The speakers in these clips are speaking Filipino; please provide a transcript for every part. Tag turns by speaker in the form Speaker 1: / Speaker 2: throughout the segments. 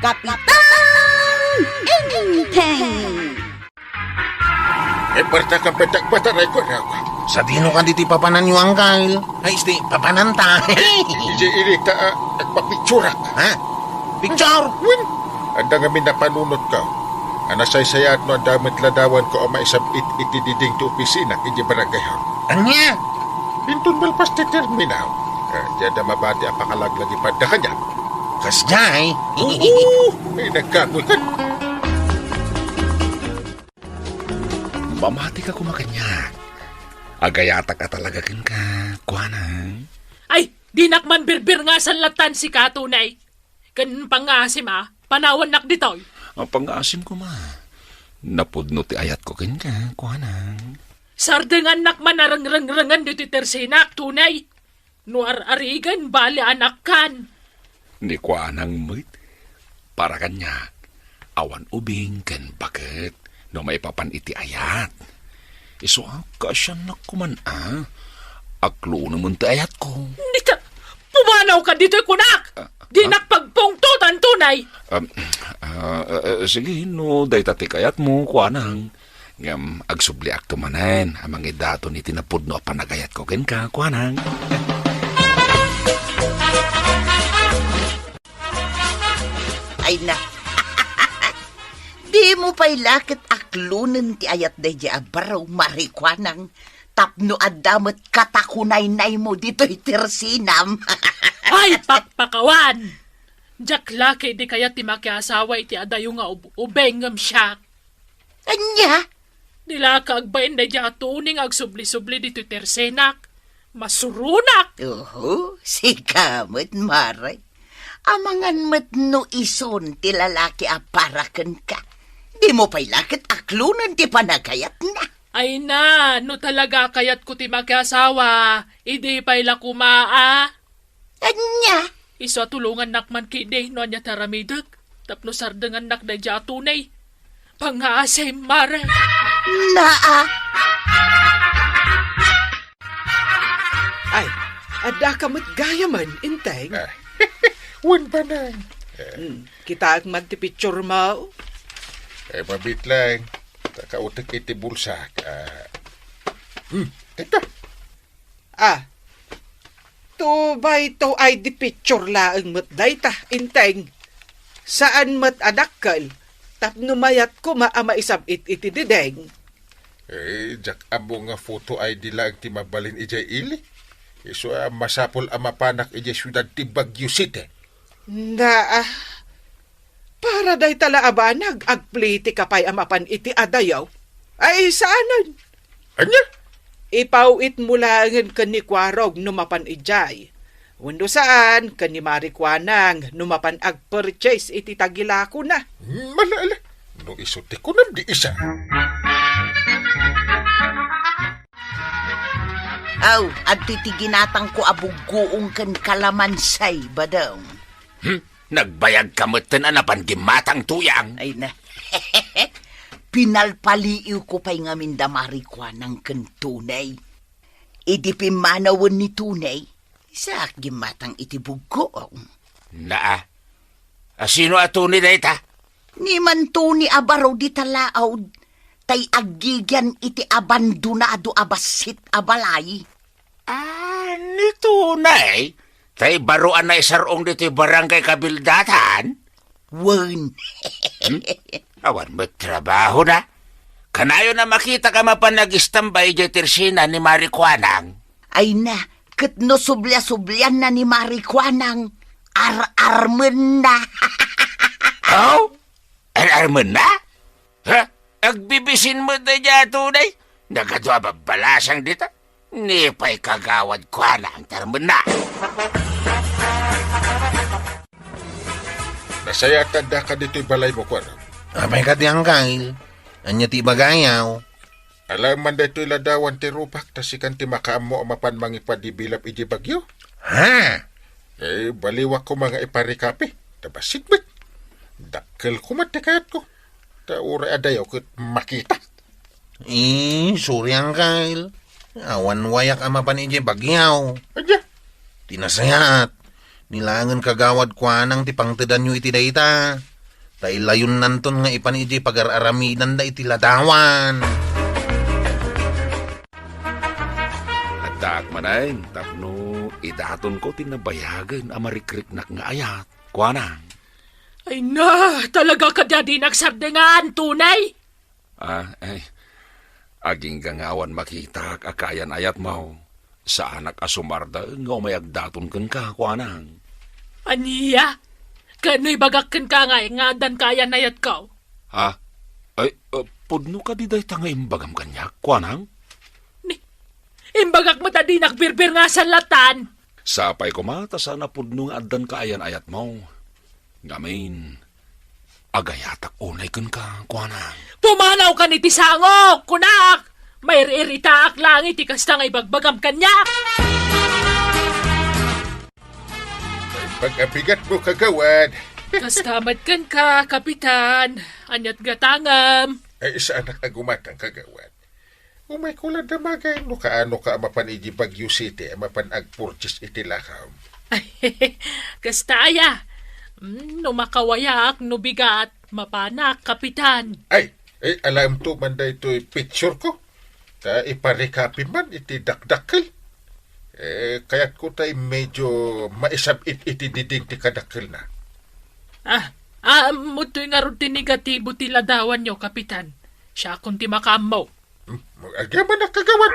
Speaker 1: Kapitang Inteng!
Speaker 2: Parta kang patak-pataray ko na ako.
Speaker 3: Sa dino ka diti papanan yung angkal. Ay, isti, papanan ta.
Speaker 2: Ije irita nagpapicturak.
Speaker 3: Ha? Picture?
Speaker 2: Win, anda nga minapanunot ka. Anasay-sayat no ang damit ladawan ko ang maisabit itididing ti opisina ije barangay hang.
Speaker 3: Anya?
Speaker 2: Pintun malpas ti terminal. Diyan na mabati ang pakalaglag ipada kanya.
Speaker 3: Kasjay.
Speaker 2: May nagkakoy ka.
Speaker 3: Mamati ka kumakanya. Agayatak ka talaga kin ka. Kuana.
Speaker 4: Ay, di nakman birbir nga sa latan si katunay. Kan pangasim panawan nak ditoy.
Speaker 3: Ang pang-asim ko ma. Napudno ti ayat ko kin ka. Kuana.
Speaker 4: Sardengan nakman narang-rang-rangan dito tersinak tunay. Nuar arigan bali anak kan.
Speaker 3: Ni kuanang mit. Para kanya. Awan ubing kan bakit. No may papan iti ayat. Iso ka siya nakuman Aklo naman ti ayat ko.
Speaker 4: Nita, pumanaw ka dito'y kunak! Di nakpagpungtutan tunay!
Speaker 3: Sige, no, day tatik ayat mo, kuanang. Ngam, agsubli akto manen, amang idato ni tinapod no panagayat ko ken ka, kuanang.
Speaker 1: Ay na. Di mo pa'y lakit aklunan ti ayat day di abaraw marikwanang tapno adamot katakunay-nay mo dito'y tersinam.
Speaker 4: Ay, pakpakawan! Jak laki di kaya ti makiasawa iti adayo nga ubengam siya.
Speaker 1: Anya?
Speaker 4: Nila kaagbain na di atuning agsubli-subli dito'y tersenak. Masurunak!
Speaker 1: Si kamot maray. Amangan mat no ison ti lalaki aparakan ka. Di mo pa'y lakit aklunan ti panagayat na.
Speaker 4: Ay na, no talaga kayat ko ti makiasawa, idi pa'y lakumaa.
Speaker 1: Anya?
Speaker 4: Iso tulungan nakman kide no anya taramidag, tapno sardangan nak na dya tunay. Pangasay mare.
Speaker 1: Naa?
Speaker 5: Ay, ada ka mo't gaya man, Inteng.
Speaker 2: Wan ba na?
Speaker 5: Kita ang magtipicture mo.
Speaker 2: Mabit lang. Kakautik iti bulsa. Ito.
Speaker 5: To ba ito ay di picture laang mo't dayta, Inteng? Saan mo't adakkel? Tapno mayat ko maamaisabit iti dideng.
Speaker 2: Jak amo nga photo ID lang ti mabalin ijay ili. Iso masapol amapanak ijay syudad ti Baguio City.
Speaker 5: Para day tala abanag, agpliti ka pa'y amapan iti adayaw. Ay, saanan?
Speaker 2: Anya?
Speaker 5: Ipawit mulangan ka ni Kwarog numapan ijay. Wando saan, ka ni Marikwanang numapan ag-purchase iti tagilako na.
Speaker 2: Malala. No isuti ko na di isa.
Speaker 1: Aw, at titiginatang ko abugoong kan kalamansay, badang.
Speaker 3: Nagbayag kamutan anapan gimatang tuyang.
Speaker 1: Ay na. Pinalpaliiw ko pa'y nga mindamari ng kantunay. Idi pimanawan ni tunay, sa gimatang itibugko.
Speaker 3: Naa. Sino ato ni dayta?
Speaker 1: Ni man tuni abaraw di talaaw, tay agigyan iti abandonado abasit abalay.
Speaker 3: Ni tunay? Tay baruan na isarong dito barangay kabildatan?
Speaker 1: Wan.
Speaker 3: Awan mo trabaho na. Kanayo na makita ka mapanag-istambay di tersina ni Marikwanang.
Speaker 1: Ay na, kat no sublia-sublian na ni Marikwanang. Ar-armen na.
Speaker 3: Oh? Ar-armen na? Ha? Agbibisin mo na dya tunay? Nagadwa babalasang dito? Ni pa'y kagawad kwa na ang tarmen na.
Speaker 2: Nasaya tanda ka dito'y balay mo ko.
Speaker 3: Abay ka tiyang kail. Anya ti bagayaw.
Speaker 2: Alam man dito'y ladawan ti rupak ta si kanti makaamo mapan mangipadibilap iji bagyo.
Speaker 3: Ha?
Speaker 2: Baliwak ko mga iparikapi. Tabasit bet. Dakkel ko matikayat ko. Taura adayaw ko makita.
Speaker 3: Sorry ang kail. Awan wayak ama pan ije bagyaw.
Speaker 2: Anya?
Speaker 3: Tinasayat. Nilangan kagawad kwa nang tipangtedan nyo iti dayta.
Speaker 6: Tailayon nanton nga ipan iti pagararamidan da iti ladawan.
Speaker 3: At manayin, tapno idaton ko tinabayagan amarikrik-nak nga ayat. Kuanang.
Speaker 4: Ay na, talaga ka di nagsardengan, tunay.
Speaker 3: Aging gangawan makita akayan ayat mo. Sa anak asumarda nga umayagdaton kan ka, kuanang.
Speaker 4: Aniya, kano'y bagakkan ka nga dan kaya nayat ka.
Speaker 3: Ha? Pudno ka di day tangay imbagam kanyak, kuanang?
Speaker 4: Imbagak mo tadi nakbirbir nga sa latan.
Speaker 3: Sapay ko mata sana pudno nga addan kaayan ayat mo. Ngamin, agayatak unay kan ka, kuanang.
Speaker 4: Pumanaw ka ni Tisangok, kunak! May iritaak lang iti kasta nga ibagbagam kanya.
Speaker 2: Pag-abigat mo, kagawad.
Speaker 4: Kastamat kan ka, kapitan. Anyat gatangam.
Speaker 2: Ay, isa anak agumatang kagawad. Umay kulang damagay, no kaano ka mapan iji Baguio City, mapan ag-purchase iti lakaw.
Speaker 4: Ay, kastaya. No makawayak, no bigat, mapanak, kapitan.
Speaker 2: Ay, alam to man da ito'y picture ko. Ta iparekapi man iti dakdakil. Kaya't ko tay medyo maisabit iti diding ti kadakil na.
Speaker 4: Muto'y nga rin negatibo ti ladawan nyo, kapitan. Siya kung ti makamaw.
Speaker 2: Agyaman na kagawad.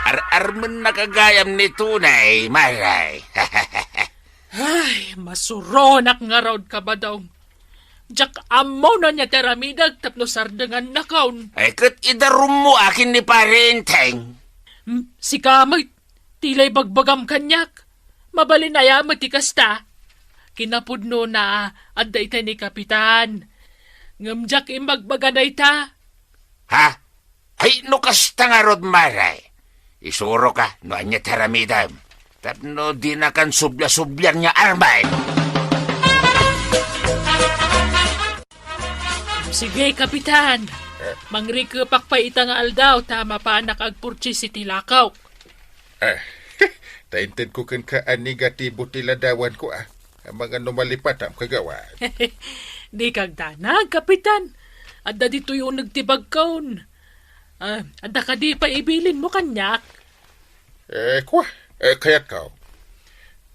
Speaker 3: Ar-arman nakagayam ni tunay, maray.
Speaker 4: Ay, masuronak nga raw ka ba daw? Jak amo na niya teramidag tapno sardengan na kaun.
Speaker 3: Ay, kat idarum mo akin ni parenteng.
Speaker 4: Si kamay, tilay bagbagam kanyak. Mabalin na ya matikasta. Kinapudno na adda ita ni kapitan. Ngamjak imbagbaga na ita.
Speaker 3: Ha? Ay, no kasta nga rod, maray. Isuro ka, no anya teramidam. Tapno di na kan subla-sublan niya armay.
Speaker 4: Sige, kapitan. Mangrikepak pa ita nga aldaw, tama pa nakagpurchis iti lakaw.
Speaker 2: Taintin ko kan ka negatibo ti ladawan ko Ang mga numalipatam kagawad.
Speaker 4: Di kagdanag, kapitan. Adda dito yung nagtibag kaun. Adda ka di pa ibilin mo kanyak.
Speaker 2: Kaya't kao.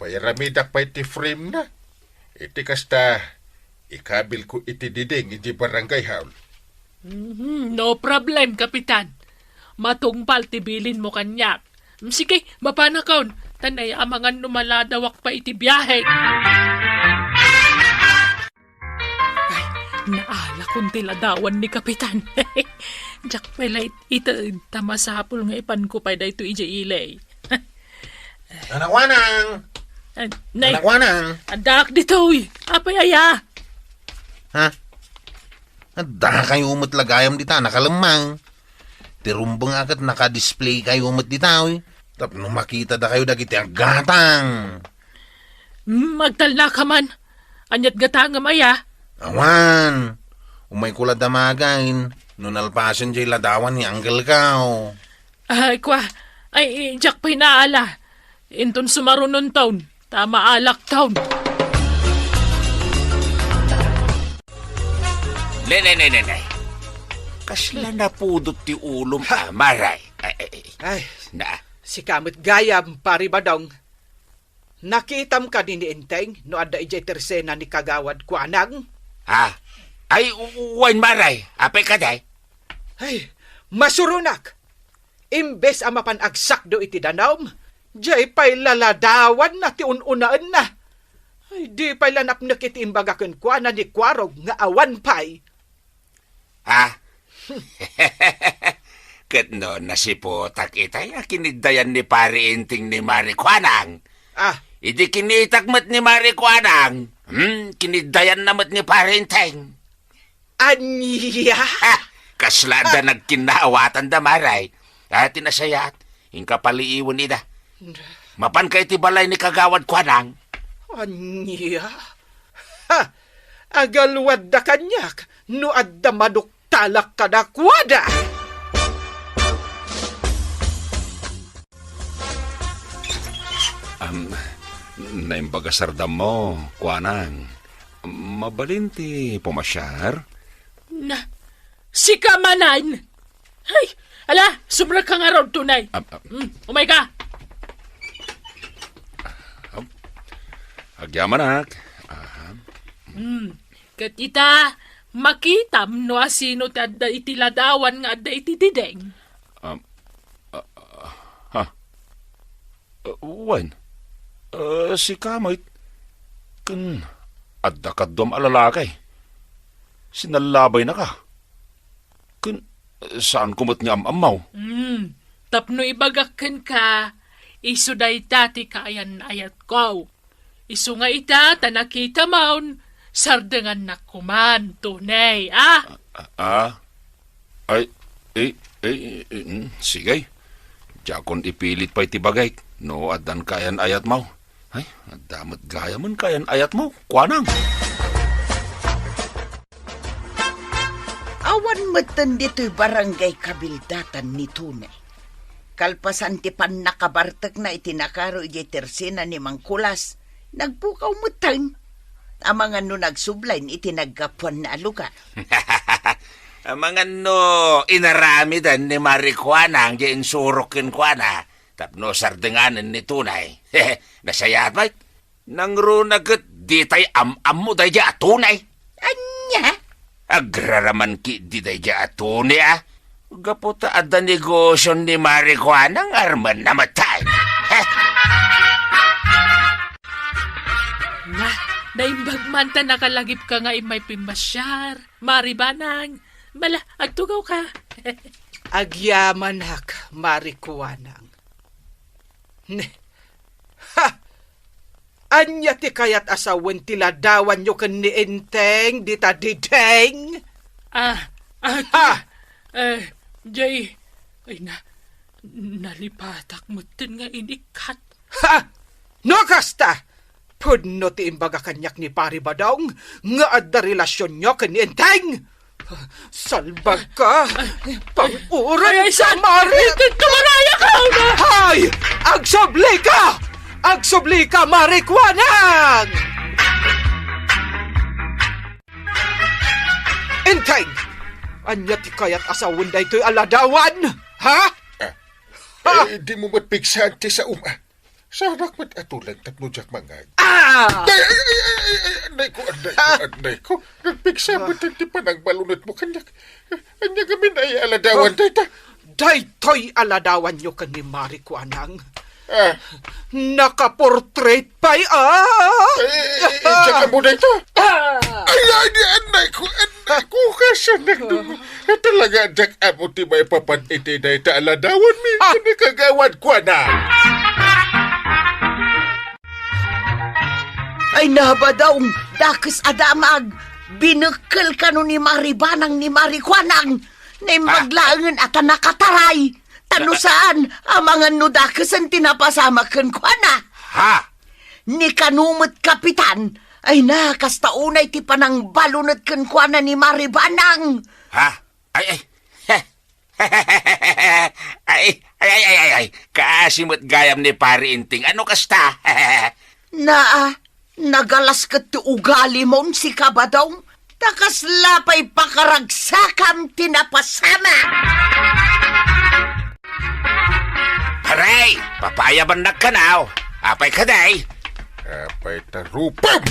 Speaker 2: Payaramidak pa iti frame na. Iti kasta, ikabil ko iti diding iti barangay haul.
Speaker 4: No problem, kapitan. Matungpal tibilin mo kanyak. Sige, mapanakaon. Tanay amangan numaladawak pa iti biyahe. Ay, naala kong tiladawan ni kapitan. Jack pala ita tamasapol nga ipan ko pa dahito ija ilay.
Speaker 6: Anakwanang!
Speaker 4: Nay,
Speaker 6: Anakwanang!
Speaker 4: adak dito uy. Apay aya.
Speaker 6: Ha? Adda kayo umot lagayam dita, nakalamang. Tirumbang akat nakadisplay kayo umot dita, uy. Tapno makita da kayo dagiti ang gatang.
Speaker 4: Magtalna ka man. Anyat gatangam aya.
Speaker 6: Awan, umay kula damagain. Nunalpasan jay ladawan ni Uncle Kao.
Speaker 4: Ay, Ay, Jack pa'y naala. Inton sumarunon taon. Tama alak taon.
Speaker 3: Nay. Kasla na pudot ti ulom, maray.
Speaker 5: Ay,
Speaker 3: Na,
Speaker 5: si kamot gayam, pari badong. Nakitam ka din ni Enteng no adda ijay tersena ni kagawad kuanang.
Speaker 3: ha? Ay, uwan maray. Apay ka day?
Speaker 5: Ay, masurunak. Imbes ang mapanagsak do iti danawm, jay pa'y laladawan na ti ununaan na. Ay, di pa'y lanapnak iti imbagakan kwa na ni Kwarog nga awan pa'y.
Speaker 3: Ha? Kat no, nasipotak itay, kinigdayan ni pari inting ni Mari Kwanang. Idi kinitakmat ni Mari Kwanang. Kinigdayan namat ni pari inting.
Speaker 5: Anya?
Speaker 3: Kaslada nagkinaawatan da maray. Tinasayat, ingka paliiwan ida. Mapan kay ti balay ni kagawad Kwanang.
Speaker 5: Anya? Ha! Agalwad da kanyak, no adda maduktalak ka da kwada.
Speaker 3: Naimbaga sardam mo, kuanang. Mabalinti pumasyar.
Speaker 4: Na, si Kamanan! Ay, ala, sumra ka nga raw tunay. Umay ka!
Speaker 3: Agyaman nak.
Speaker 4: Katita, makitam no asino ti adda iti ladawan nga adda iti dideng.
Speaker 3: Wan. Si Kamoy. Kan adda kadom alalakay. Sinalabay na ka. Kan saan kumot nga amaw?
Speaker 4: Tapno ibagakken ka, iso day tati kaayan ayat ko. Iso nga ita, tanakita maun, sardengan na kuman, tunay,
Speaker 3: Sige. Jakon ipilit pa iti bagay. No, adan kayan ayat mo. Ay, adamat gaya man kayan ayat mo. Kuanang.
Speaker 1: Awan matan dito'y barangay kabildatan ni Tunay. Kalpasan ti pan nakabartag na itinakaro iti tersena ni Mangkulas, nagpukaw matan. Amang ano nagsublain itinaggapuan na lugar.
Speaker 7: Mga no, inarami dan ni Marijuana ang diyan surokin ko na. Tapno sardenganan ni Tunay. Nasayat ba? Nang runagat di tay am mo day ja Tunay.
Speaker 1: Anya?
Speaker 7: Agraraman ki di day ja Tunay Gaputa ada negosyo ni Marijuana ang arman namatay.
Speaker 4: Na, naimbagman ta nakalagip ka nga imay pimasyar. Maribanang, mala, agtugaw ka.
Speaker 5: Agyaman hak, Marijuanang. Ha! Anya ti kayat asawen ti ladawan nyo kan ni Enteng, di ta dideng?
Speaker 4: Jay, ay nalipatak mo tin nga inikat.
Speaker 5: Ha! No kasta! Pudno ti imbaga kanyak ni Pari Badong, nga adda relasyon nyo kan ni Enteng! Salbag ka! Pang-uran sa Mari!
Speaker 4: Kamaraya ka na!
Speaker 5: Hay! Agsobli ka! Agsobli ka, Marijuanang! Enteng! Anya ti kayat asawin da ito'y aladawan? Ha?
Speaker 2: Di mo matpigsahan ti sa Sarak mat atulang tapno jak mangag. Anday ko. Nagpigsa mo ti panang balunot mo kanyak. Anya gamin ay aladawan dayta.
Speaker 5: Daytoy aladawan nyo kan ni Marijuanang. Nakaportrait pa'y
Speaker 2: Diyan mo dayta. Anday ko kasi nagdungo. Talaga jak amo ti may papan iti dayta aladawan mi. Kagawad ko na.
Speaker 1: Ay nabadaong, dakes adamag, binukkel ka no ni Maribanang ni Marijuanang, na maglaangan at nakataray. Tanusaan, amangan no dakes ang tinapasama kan kwa na.
Speaker 7: Ha?
Speaker 1: Ni kanumot kapitan, ay nakastaunay ti panang balunot kan kwa na ni Maribanang.
Speaker 7: Ha? Ay, kaasimot gayam ni Pari Inting. Ano kasta?
Speaker 1: Nagalas ka ti ugali mo si Kabadong, takas lapay pakaragsakam tinapasama.
Speaker 7: Paray, papayaban na ka now. Apay ka day.
Speaker 2: Apay tarupam!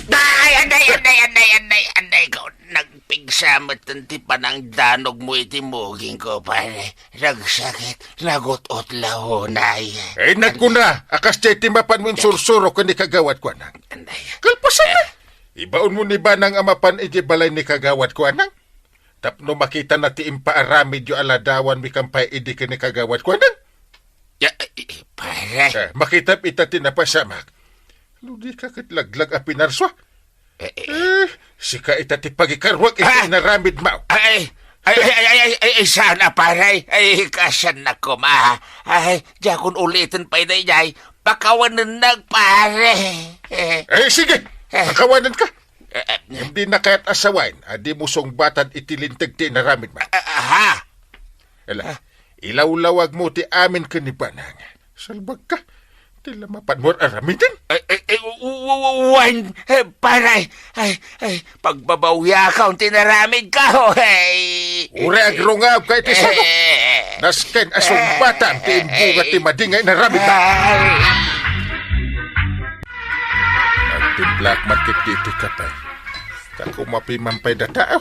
Speaker 7: Anday ko. Nagpigsamot ang tipa ng danog mo itimugin ko, pare. Nagsakit, nagutot lahonay.
Speaker 2: Nagkuna, akas jay timapan mo yung sursuro ni kagawad ko anang.
Speaker 7: Anday.
Speaker 2: Kalpasan na! Ibaon mo ni ba nang amapan balay ni kagawad ko anang? Tapno makita na ti impaaramid yung aladawan mi kampay idi ni kagawad ko anang?
Speaker 7: Pare.
Speaker 2: Makita ita tinapasamak. Ludi ka katlaglag a pinarswa. Sika ita ti pagikarwag iti naramid mo.
Speaker 7: Ay, sana pare. Ay, kasan na ko, ma. Ay, jakon ulitin pa inay jay. Pakawanan nagpare.
Speaker 2: Sige. Pakawanan ka. Hindi na kaya't asawain. Adi musong batan itilintag ti naramid mo.
Speaker 7: Ha?
Speaker 2: Ilaw-lawag mo ti amin kanibanang. Salbag ka. Tila mapan mo aramidin.
Speaker 7: Wan, paray, pagbabawya ka, tinaramig ka, hey.
Speaker 2: Ure agrungab kay ti sanok. Nasken asumbatan ti imbugat ti madingay na ramid na. At ti black market ti kapay. Kakumapi mampay da tao.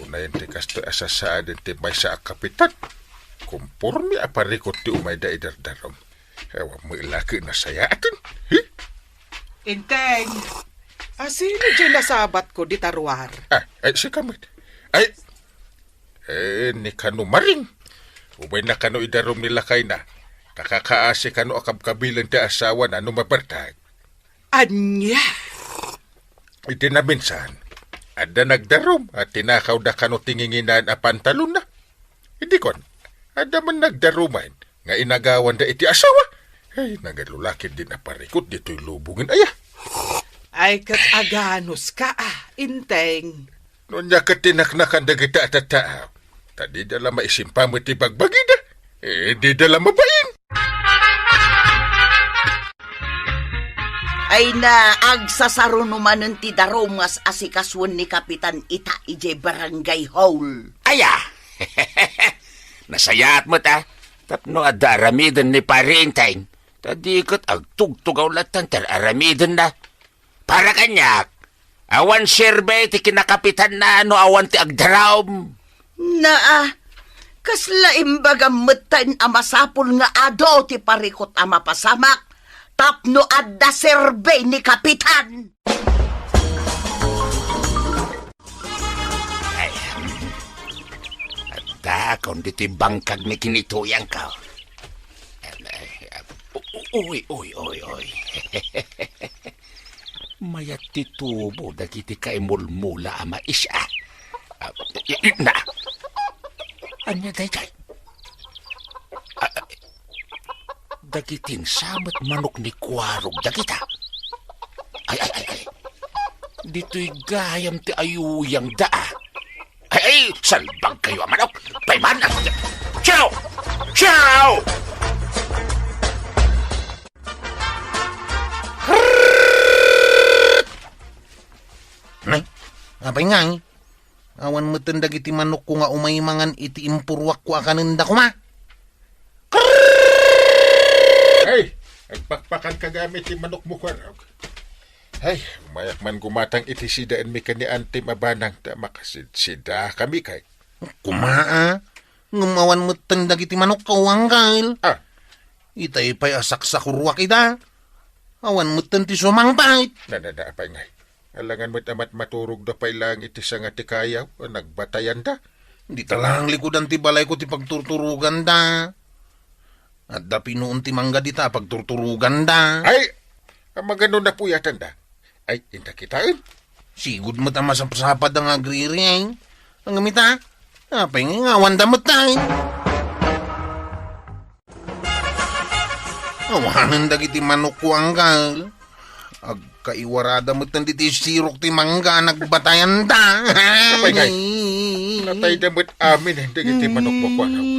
Speaker 2: Una yun ti kasto asasaan ti may sa kapitan. Kumpurmi aparikot ti umay da idardarom. Ewa mo ilaki na saya atin.
Speaker 5: Inteng, sino dyan nasabat ko di tarwar?
Speaker 2: Si Kamit. Ni kano maring. Umay na kano idarom nila kay na. Nakakaasi kano akab-kabilan ti asawa na numabartag.
Speaker 5: Anya?
Speaker 2: Iti na minsan, ada nagdarom at tinakaw da kano tinginginan a pantalon na. Hindi kon, ada man nagdaruman nga inagawan da iti asawa. Ay, nagalulakid din na parikot dito'y lubungin aya.
Speaker 5: Ay kat aganos ka Inteng.
Speaker 2: Noon niya katinaknakan da kita at tao. Tadi dala maisimpa mo ti bagbagida. Di dala mabain.
Speaker 1: Ay na agsasaruno manen ti darom ngas asikaswan ni Kapitan Ita ije barangay hall.
Speaker 7: Aya! Nasayat mo ta. Tapno adaramidan ni parinteng. Tadikot agtugtugaw latan aramidin na. Para kanyak. Awan sirbe ti kinakapitan na awan ti agdarawm.
Speaker 1: Kasla imbaga metan amasapul nga ado ti parikot ama pasamak. Tapno adda serbe ni Kapitan.
Speaker 7: Ay, adda kung di ti bangkag ni kinituyang ka. Uy. Mayat ti tubo dagiti kay mulmula ama isya. Na. Anya dayjay. Dagitin samat manok ni Kwarog dagita. Ay. Dito'y gayam ti ayuyang daa. Ay, salbag kayo manok. Payman. Ciao! Ciao!
Speaker 6: Nay, apay nga Awan mo tindag iti manok ko nga umaymangan iti impurwak ko akananda ko ma.
Speaker 2: Ay, agpakpakan kagamit ti manok mo Kwarog. Ay, mayak man gumatang iti sidaan mi kani antim abanang ta makasid-sida kami kay.
Speaker 6: Kumaa, ngumawan mo tindag iti manok ko wanggail. Itay pa'y asak sa kurwak ita. Awan mo ti sumangpait.
Speaker 2: Apay ngay. Alangan mo't amat maturog da pa'y lang iti sa nga ti kayaw o nagbatayan da.
Speaker 6: Di talang likodan ti balay ko ti pagturturugan da. At da pinuun ti mangga di ta pagturturugan da.
Speaker 2: Ay, magano na puyatan da. Ay, inta kitain.
Speaker 6: Sigud mo ta masapsapad ang agriri ay. Ang gamita, apay ngawan da mo tayo. Awanan dagiti manok ko anggal. Agkaiwarada mo tanditi sirok ti mangga nagbatayan da.
Speaker 2: Apay ngay. Natay damot amin dagiti manok mo Kwarog.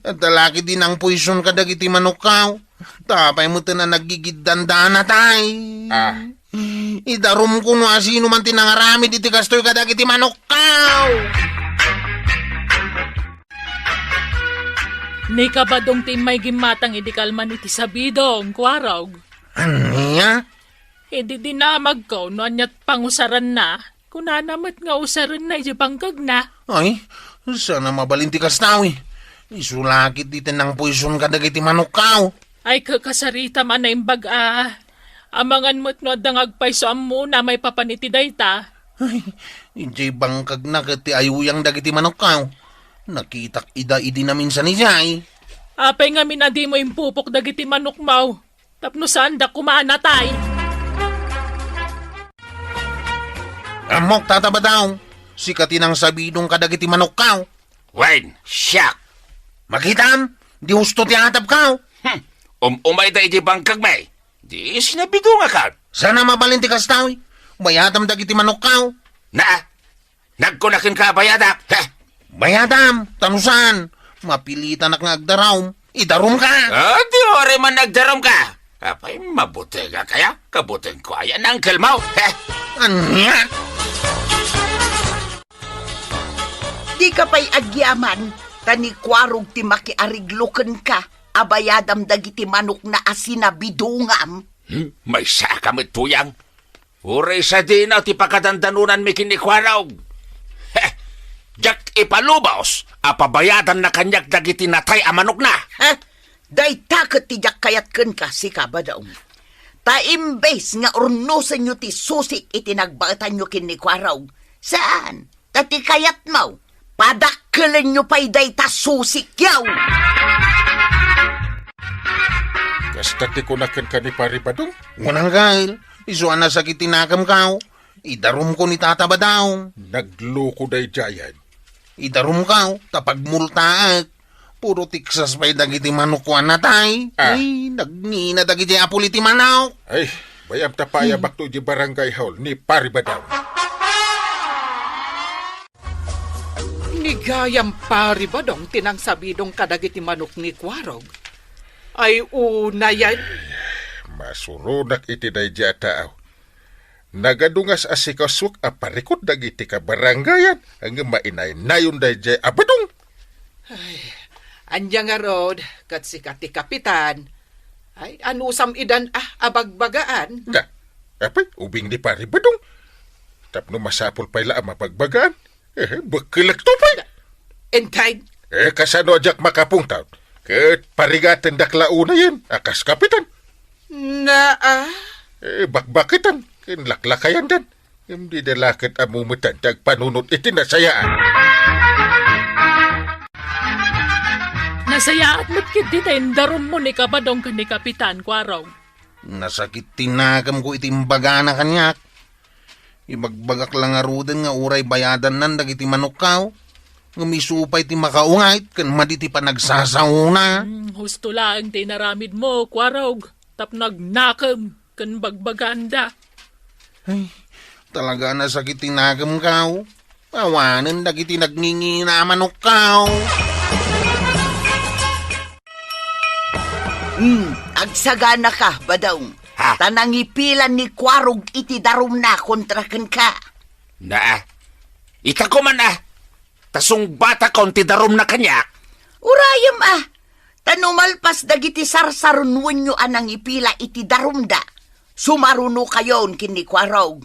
Speaker 6: At talaki din ang poison ka dagiti manok kaw. Tapay mo na nagigidanda na tay. Idarum ko no asino man tinangarami diti kastoy ka dagiti manok kaw.
Speaker 4: Ni kabadong ti may gimatang idikalman iti sabidong, Kwarog.
Speaker 6: Anya?
Speaker 4: Hindi dinamag ko, no anyat pangusaran na. Kunanamat nga usaran na, iti bangkag na.
Speaker 6: Ay, sana mabalinti kastawi. Isulakit diti ng poison ka dagiti manok kaw.
Speaker 4: Ay kakasarita man na imbag amangan mo't no adang agpayso ammo na may papaniti dayta.
Speaker 6: Ay, ijay bangkag na kati ayuyang dagiti manok kaw. Nakitak ida-idi namin sa nijay.
Speaker 4: Apay nga minadi mo impupok dagiti manok mau. Tapno saan da kumaanatay.
Speaker 6: Amok tataba daw. Sikati ng sabidong kadagiti manok kaw.
Speaker 7: Wait, siyak.
Speaker 6: Makitam, di husto ti atap kaw.
Speaker 7: Umay da iti bangkag may. Di sinabido nga ka.
Speaker 6: Sana mabalinti kastawi. Bayatam dagiti manok kaw.
Speaker 7: Nagkunakin ka bayadak.
Speaker 6: Bayatam, tanusan. Mapilitan ak nga agdaraw. Idarum ka.
Speaker 7: Di ore man nagdaram ka. Apay, mabuti nga kaya. Kabuting ko ayan, Uncle Mau.
Speaker 6: Anya?
Speaker 1: Di ka pa'y agyaman, tani kwarog ti makiarigluken ka, abayadam dagiti manok na asina bidungam.
Speaker 7: May sakamit tuyang. Uray sa di na ti pakadandanunan mi kinikwaraw. Jak ipalubaos, apabayadan na kanyak dagiti natay a manok na.
Speaker 1: Ha? Day takot ti jak kayat ken ka, si kabadaong. Ta imbes nga urnusan nyo ti susik itinagbatan nyo kinikwaraw. Saan? Tati kayat mo. Padakkelan nyo pa'y day ta susik yaw.
Speaker 2: Kastati ko na kan ni Pari Badong.
Speaker 6: Unang gail, isuan na sakit tinakam kao. Idarum ko ni Tata Badaong.
Speaker 2: Nagloko day jayan.
Speaker 6: Idarum kao, tapag multaat. Puro tiksas pa'y dagiti manukuan na tay. Ay, nagnina dagiti apuliti manaw.
Speaker 2: Ay, bayam tapaya bakto di barangay hall ni Pari Badong.
Speaker 5: Nigayam Pari Badong tinang sabidong kadagiti manok ni Kwarog. Ay una yan.
Speaker 2: Masurunak iti day jataaw. Nagadungas asikasuk aparikot dagiti ka barangayan. Ang mainay nayon day jay abadong.
Speaker 5: Anya nga rod, kat si kati kapitan. Ay, anusam idan abagbagaan.
Speaker 2: Da, apay, ubing ni Pari Badong. Tapno masapol pa'y laang mapagbagaan. Bakilak to pa'y.
Speaker 5: Entay,
Speaker 2: Kasano ajak makapungtaw. Ket parigatan daklauna yan. Akas kapitan.
Speaker 5: na
Speaker 2: Bakbakitan. Kinlaklakayan dan. Hindi dalakit amumutan. Tag panunot iti nasayaan.
Speaker 4: Nasaya at matkit di tayo darum mo ni kabadong ka ni Kapitan Kwarog.
Speaker 6: Nasakit tinakam ko itimbaga na kanyak. Ibagbagak lang arudan nga uray bayadan nan dagiti manok kao. Ngumisupay ti makaungait kan maditi pa nagsasauna.
Speaker 4: Husto lang tayo naramid mo, Kwarog. Tap nagnakam kan bagbaganda.
Speaker 6: Ay, talaga nasakit tinakam kao. Pawanan dagiti nagningi na manok kao.
Speaker 1: Agsagana ka, Badaong.
Speaker 7: Ha?
Speaker 1: Tanang ipilan ni Kwarog iti darum na kontra ken ka.
Speaker 7: Na, ita ko man tasong bata kon ti darum na kanyak.
Speaker 1: Urayam tanumalpas dagiti sarsarunwen nyo anang ipila iti darum da. Sumaruno kayon kini Kwarog.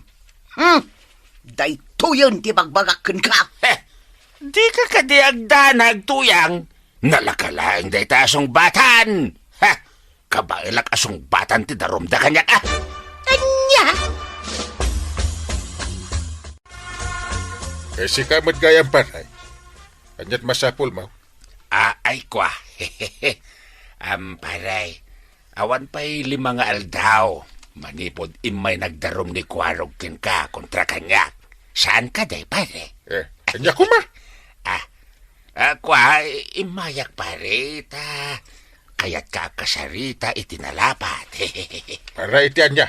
Speaker 1: Day tuyon ti bagbagak ken ka.
Speaker 7: Di ka kadiagdanag tuyang. Nalakalaing day tasong batan. Kabailak asong batan ti darum da kanyak
Speaker 1: Anya?
Speaker 2: Si kamad gayang paray. Anyat masapol mo.
Speaker 7: Ay kwa. Paray. Awan pa'y 5 nga aldaw. Manipod imay nagdarum ni Kwarog kin ka kontra kanyak. Saan ka day pare?
Speaker 2: Anya ko ma.
Speaker 7: Kwa, imayak pare ta. Kaya't kakasarita itinalapat.
Speaker 2: Para iti anya.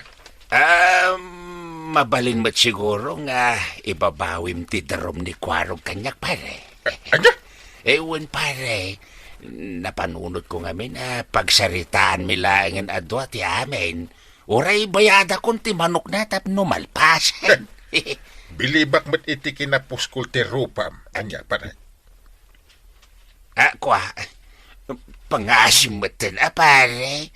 Speaker 7: Mabalin mo't siguro nga ibabawim ti darum ni Kwarog kanyak pare.
Speaker 2: Anya?
Speaker 7: Ewan pare, napanunod ko ngamin pagsaritaan milaangan adwa ti amin. Uray bayada kung ti manok na tapno malpasan.
Speaker 2: Bilibak mat iti kinapuskul ti rupam. Anya paray.
Speaker 7: Kwa, pangasim mo tin, pare.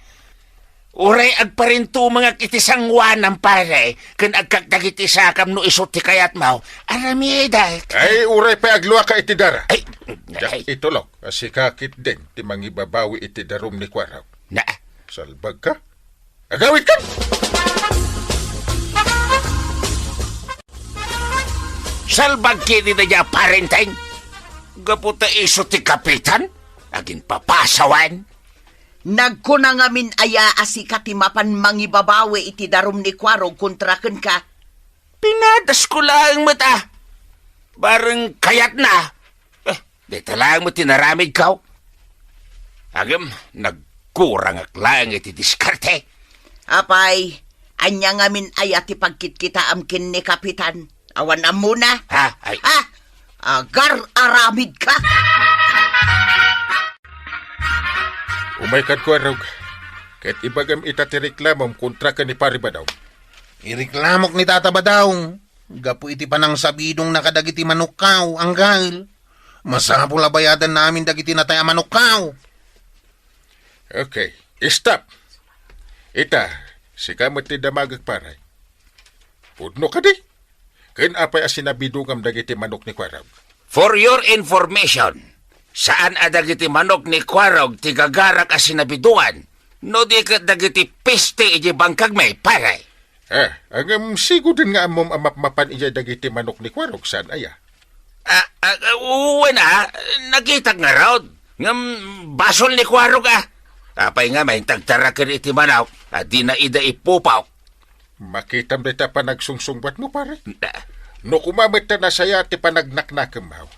Speaker 7: Uray agparinto mga kitisangwanan, pare. Kan agkagdagiti sakam no isot ti kayat mo. Aramiday.
Speaker 2: Ay, uray pa agluwa ka iti dara.
Speaker 7: Ay,
Speaker 2: Jak itulog. Kasi kakit din ti mangibabawi iti darum ni Kwarog.
Speaker 7: na,
Speaker 2: Salbag ka? Agawit ka!
Speaker 7: salbag kini na niya parenteng. Gaputa isot ti kapitan. Agin papasawan.
Speaker 1: Nagkuna ngamin aya asikatimapan mangibabawi iti darum ni Kwarog kontra ken ka.
Speaker 7: Pinadas ko lang mata. Bareng kayat na. Di talang mo tinaramid ka. Agam, nagkurang aklang iti diskarte.
Speaker 1: Apay, anya ngamin aya ti pagkitkita amkin ni Kapitan. Awan na muna.
Speaker 7: Ay,
Speaker 1: Agar aramid ka.
Speaker 2: Umay kad Kwarog. Kahit ibagam itatireklamom kontra ka ni Paribadaw.
Speaker 6: Ireklamok ni Tata Badaw. Gapu iti panang sabidong nakadagiti manukaw, anggal. Masapul bayadan namin dagiti natay manukaw.
Speaker 2: Okay, stop. Ita, si kamot ti damagag paray. Pudno ka di. Ken apay asinabidungam dagiti manok ni Kwarag.
Speaker 7: For your information, saan adagiti manok ni Kwarog tigagarak as sinabiduan, no di ka dagiti piste iji bangkag may paray.
Speaker 2: Ang sigo din nga amom amapmapan iya dagiti manok ni Kwarog saan aya.
Speaker 7: Uwi na, nakita nga raw, ngam basol ni Kwarog Apay nga may tagtarakan iti manok, di na ida ipupaw.
Speaker 2: Makitam dita pa nagsungsungbat mo pare. No kumamit na saya ti panagnaknakam haw.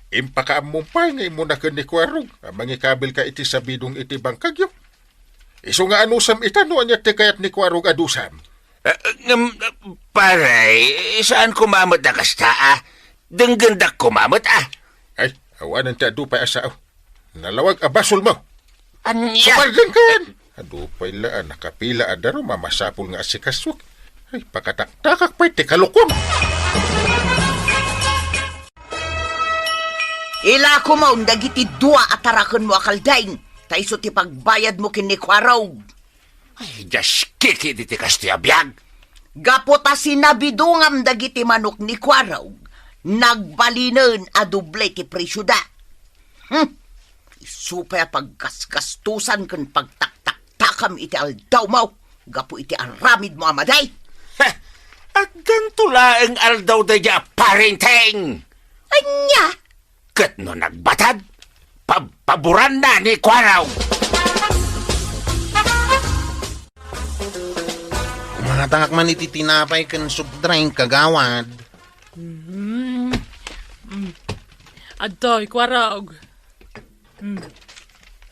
Speaker 2: Impakaammumpay nga imo na ni Kwarog, mangikabil ka iti sabidong iti bangkagyo. Iso nga anusam ita no anya ti kayat ni Kwarog adusam.
Speaker 7: Paray, saan kumamot na kasta Denggendak kumamot
Speaker 2: Ay, awanan ti adu pa asao. Nalawag abasol mo.
Speaker 7: Anya?
Speaker 2: Kapargan kan. Adu pa ila nakapila adaro mamasapul nga asikaswak. Ay, pakataktakak pa iti kalukom.
Speaker 1: Ila ko maun dagiti dua atarakan mo akaldain. Taiso ti pagbayad mo kini Kwarog.
Speaker 7: Ay, just kiki di ti kastiyabiyag.
Speaker 1: Gapota sinabidungam dagiti manok ni Kwarog. Nagbalinan a duble ti presyo da. Isupay paggasgastusan kan pagtaktaktakam iti aldaw mo. Gapo iti aramid mo amaday.
Speaker 7: At ganto laeng aldaw da dya parenting.
Speaker 1: Anya?
Speaker 7: Kat no nagbatad, paburan na ni Kwaraw.
Speaker 6: Kumatangak man iti tinapay kan subdrain kagawad.
Speaker 4: Adoy, Kwarog.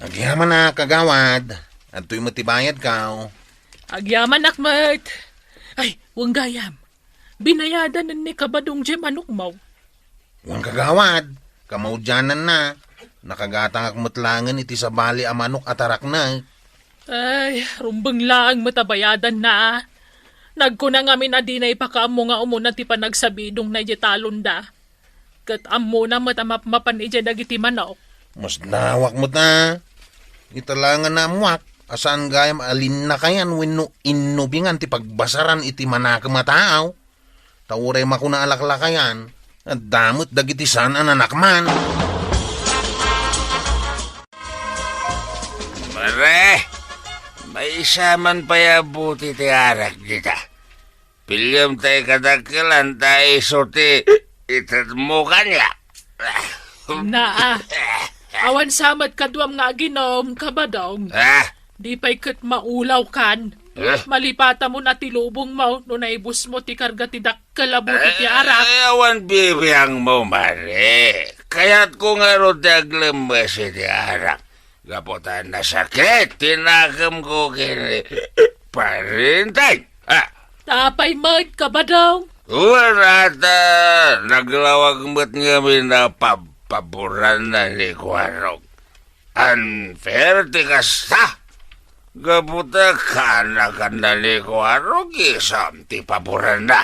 Speaker 6: Agyaman na kagawad. At to'y matibayad ka.
Speaker 4: Agyaman akmat. Ay, wang gayam. Binayadan ni kabadong dyan manok mo.
Speaker 6: Huwag kagawad. Kamaudyanan na. Nakagatang akmatlangan iti sa bali a manok atarak na.
Speaker 4: Ay, rumbang lang matabayadan na. Nagkuna ngamin na di na ipakaamo nga umuna ti panagsabidong na talon da. Kat amo na matamapmapan ija dagiti manok.
Speaker 6: Mas nawak mo ta. Italangan na amuak. Asaan gayam alin na kayan wenno innubingan ti pagbasaran iti manaka mataaw. Tauray makuna alaklakayan. At damot dagiti sana nanakman.
Speaker 7: Mare, may isaman payabuti ti arak dita. Pilyam tayo kadakilan tayo suti itat mo kanya.
Speaker 4: Awan samat kaduam nga ginom kabadong. Di pa'y kat maulaw kan. Malipata mo na tilubong mo no naibus mo ti karga ti dakkalabuti ti arak.
Speaker 7: Awan bibiyang mo, mare. Kaya't ko nga ro daglembas ti arak. Gapotan na sakit, tinakam ko kini parintay.
Speaker 4: Tapay mag kabadong.
Speaker 7: Warata, naglawag mo't ngamin na paboran na ni Kwarog. Unfair ti kasta. Gabuta ka na ni Kwarog isam ti paboran na.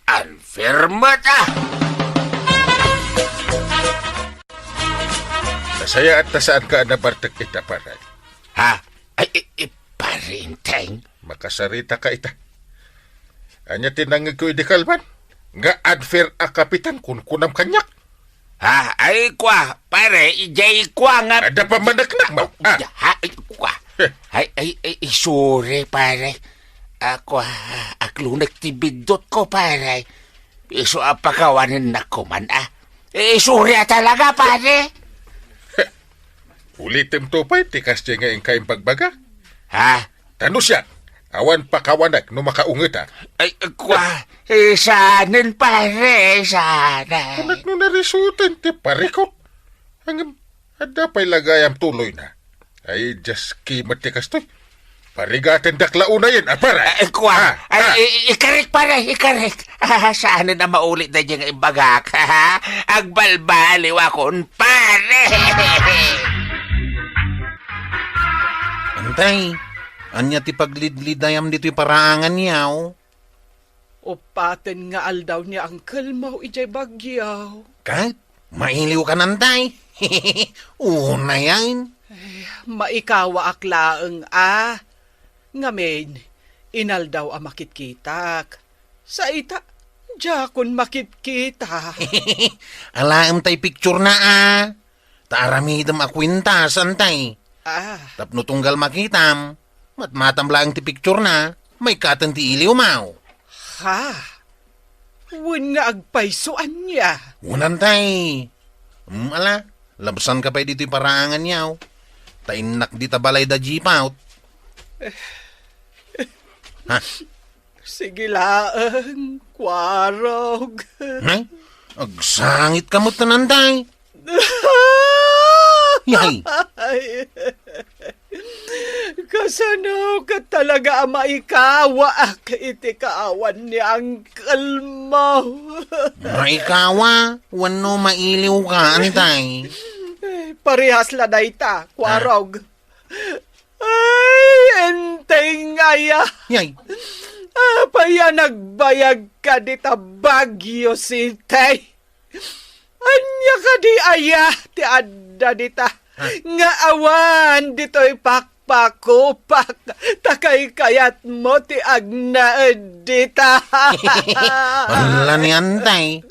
Speaker 7: Unfair mata.
Speaker 2: Nasaya at nasaan ka nabartak ita paray.
Speaker 7: Ay, parinteng.
Speaker 2: Makasarita ka ita. Anya tinangig ko idikalman. Nga unfair a kapitan kun kunam kanyak.
Speaker 7: Ay, kwa, pare, ijay kwa nga.
Speaker 2: Ada pa manaknak mo.
Speaker 7: Ay, kwa. Ay, sorry, pare. Ako, aklunak tibidot ko, pare. Iso apakawanin na ko man, sorry talaga, pare.
Speaker 2: Ulitim to pa, tikas siya nga yung kain pagbaga. Tano siya. Awan pakawanak no makaungit
Speaker 7: Ay, kwa, sanin pare, sana.
Speaker 2: Anak no narisutan, ti parikot. Hanggang, ada pa'y lagayam tuloy na. Ay, just kimat ti kastoy. Parigatin daklauna yan, para.
Speaker 7: Kwa, ikarik pare, ikarik. Sana na maulit na diyang ibagak. Agbalbaliw akon, pare.
Speaker 6: Antay, Anya ti paglidlidayam dito'y paraangan niyaw.
Speaker 5: Upaten nga aldaw niya angkel mo ijay bagyaw.
Speaker 6: Kahit mailiw ka nanday. Una yan.
Speaker 5: Maikawa aklaeng Ngamin, inaldaw a makitkitak. Sa ita, jakon makitkita.
Speaker 6: Alaam tay picture na Taaramidam akwintasan tay. Tapno tunggal makitam. Matmatamblaang ti picture na. May katan ti iliw mau.
Speaker 5: Ha? Wen nga agpaysuan niya.
Speaker 6: Unan tay. Ala, labsan ka pa dito'y paraangan niyaw. Tainak di tabalay da jeep out. Ha?
Speaker 5: Sige laang, kwarog.
Speaker 6: Ay, agsangit ka mo tananday. Yay!
Speaker 5: Ay, kasano ka talaga maikawa iti kaawan ni Uncle mo.
Speaker 6: Maikawa, wano mailiw ka, antay.
Speaker 5: Parehas la dayta, kwarog. Ay, enteng aya.
Speaker 6: Yay!
Speaker 5: Paya nagbayag ka dita Baguio City. Anya ka di aya ti adda dita. Nga awan dito'y pakpakupak. Takay kayat mo ti agnaed dita.
Speaker 6: Wala ni antay.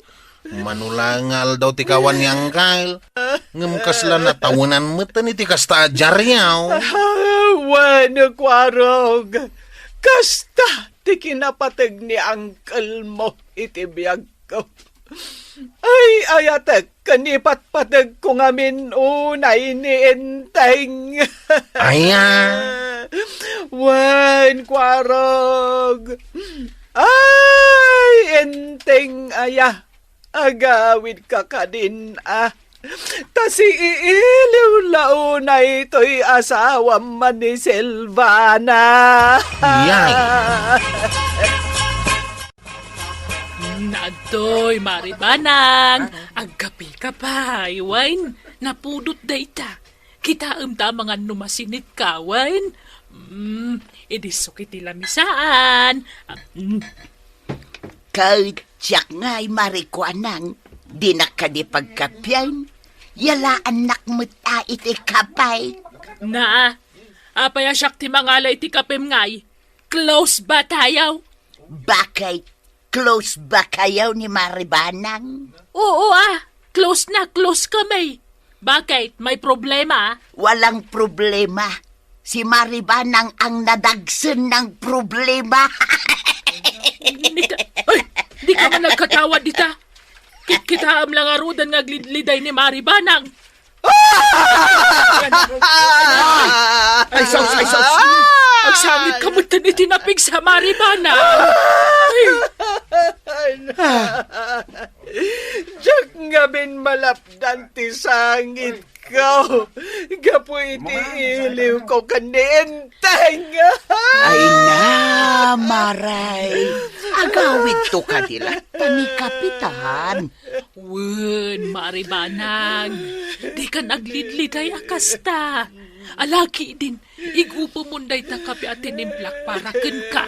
Speaker 6: Manulangal daw ti kawan ni Angkal. Ngamkas lang na tawanan mo ni ti kasta ajaryaw.
Speaker 5: Wano kwarog. Kasta ti kinapatag ni Uncle mo iti biyag ko. Ay, ayatek, kanipat-patag ko ngamin unay ni Enteng.
Speaker 6: Aya.
Speaker 5: Wan, kwarog. Ay, Enteng, aya. Agawid ka din, Tasi iiliw launay to'y asawa man ni Silvana.
Speaker 6: Yay!
Speaker 4: Nagtoy, Maribanang. Agkapi ka pa, wine. Napudot dayta. Kita ta mga numasinit ka, wine. Idisok iti lamisaan.
Speaker 1: Kautsak nga'y marikuanang, di na ka di pagkapyan, yala anak mo ta iti kapay.
Speaker 4: Na, apaya siyak ti mangala iti kapim ngay. Close ba tayo?
Speaker 1: Bakit close ba kayaw ni Maribanang?
Speaker 4: Oo close na, close kami. Bakit? May problema?
Speaker 1: Walang problema. Si Maribanang ang nadagsan ng problema.
Speaker 4: Ay, di ka man nagkatawa dita. Kita am lang arudan nga glidliday ni Maribanang. Ay, saus. Ang sangit kamutan itinapig sa Maribanang.
Speaker 5: Diyak nga bin malapdan ti sangit ko. Gapo iti iliw ko kaninteng.
Speaker 1: Ay na, Maray. Agawid to kanila. Tani kapitan.
Speaker 4: Wen, Maribanang. Di ka naglidliday akasta. Alaki din. Igupo munday ta kapi atin implak para ken ka.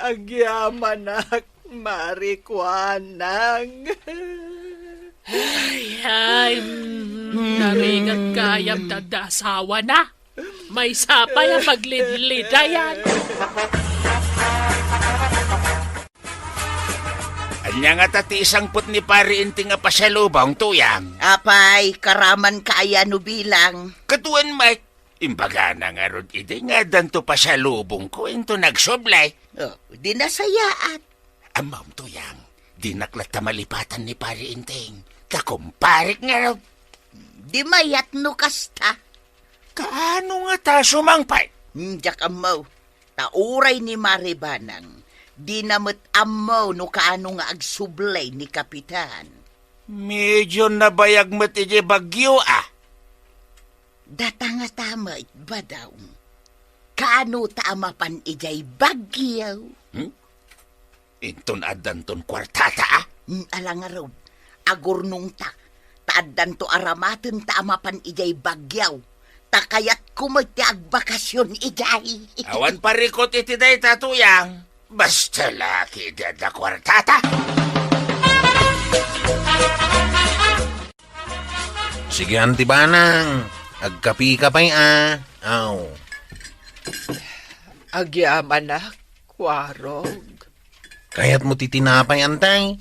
Speaker 5: Agyaman Marikuanang.
Speaker 4: Ay, naringat kayam tadasawa na. May sapay ang maglidlidayan.
Speaker 7: Anya nga tati isang put ni pari inti nga pasalubong tuyang.
Speaker 1: Apay, karaman kaya no bilang.
Speaker 7: Katuan Mike, imbaga na nga rod ide nga danto pasalubong ko into nagsoblay.
Speaker 1: Oh, di nasayaan.
Speaker 7: Amam tuyang, di naklat malipatan ni pari inting. Kakumparik nga rod.
Speaker 1: Di mayat no kasta.
Speaker 7: Kaano nga ta sumangpay?
Speaker 1: Diyak amaw, tauray ni Maribanang. Di namit amaw no kaano nga agsublay ni Kapitan.
Speaker 7: Medyo nabayag mo iti bagyo
Speaker 1: Data nga tama ba daw? Kaano tama pan ijay bagyaw?
Speaker 7: Inton adanton kwartata
Speaker 1: Alang nga raw, agurnong ta. Taaddan to aramaten tama pan ijay bagyaw. Takayat kumatiag bakasyon iday.
Speaker 7: Awan parikot iti day tatuyang. Basta laki dada kwartata.
Speaker 6: Sige, Antibanang. Agkapi ka pa'y Aw.
Speaker 5: Agyaman na, Kwarog.
Speaker 6: Kaya't mo titinapay, Antay.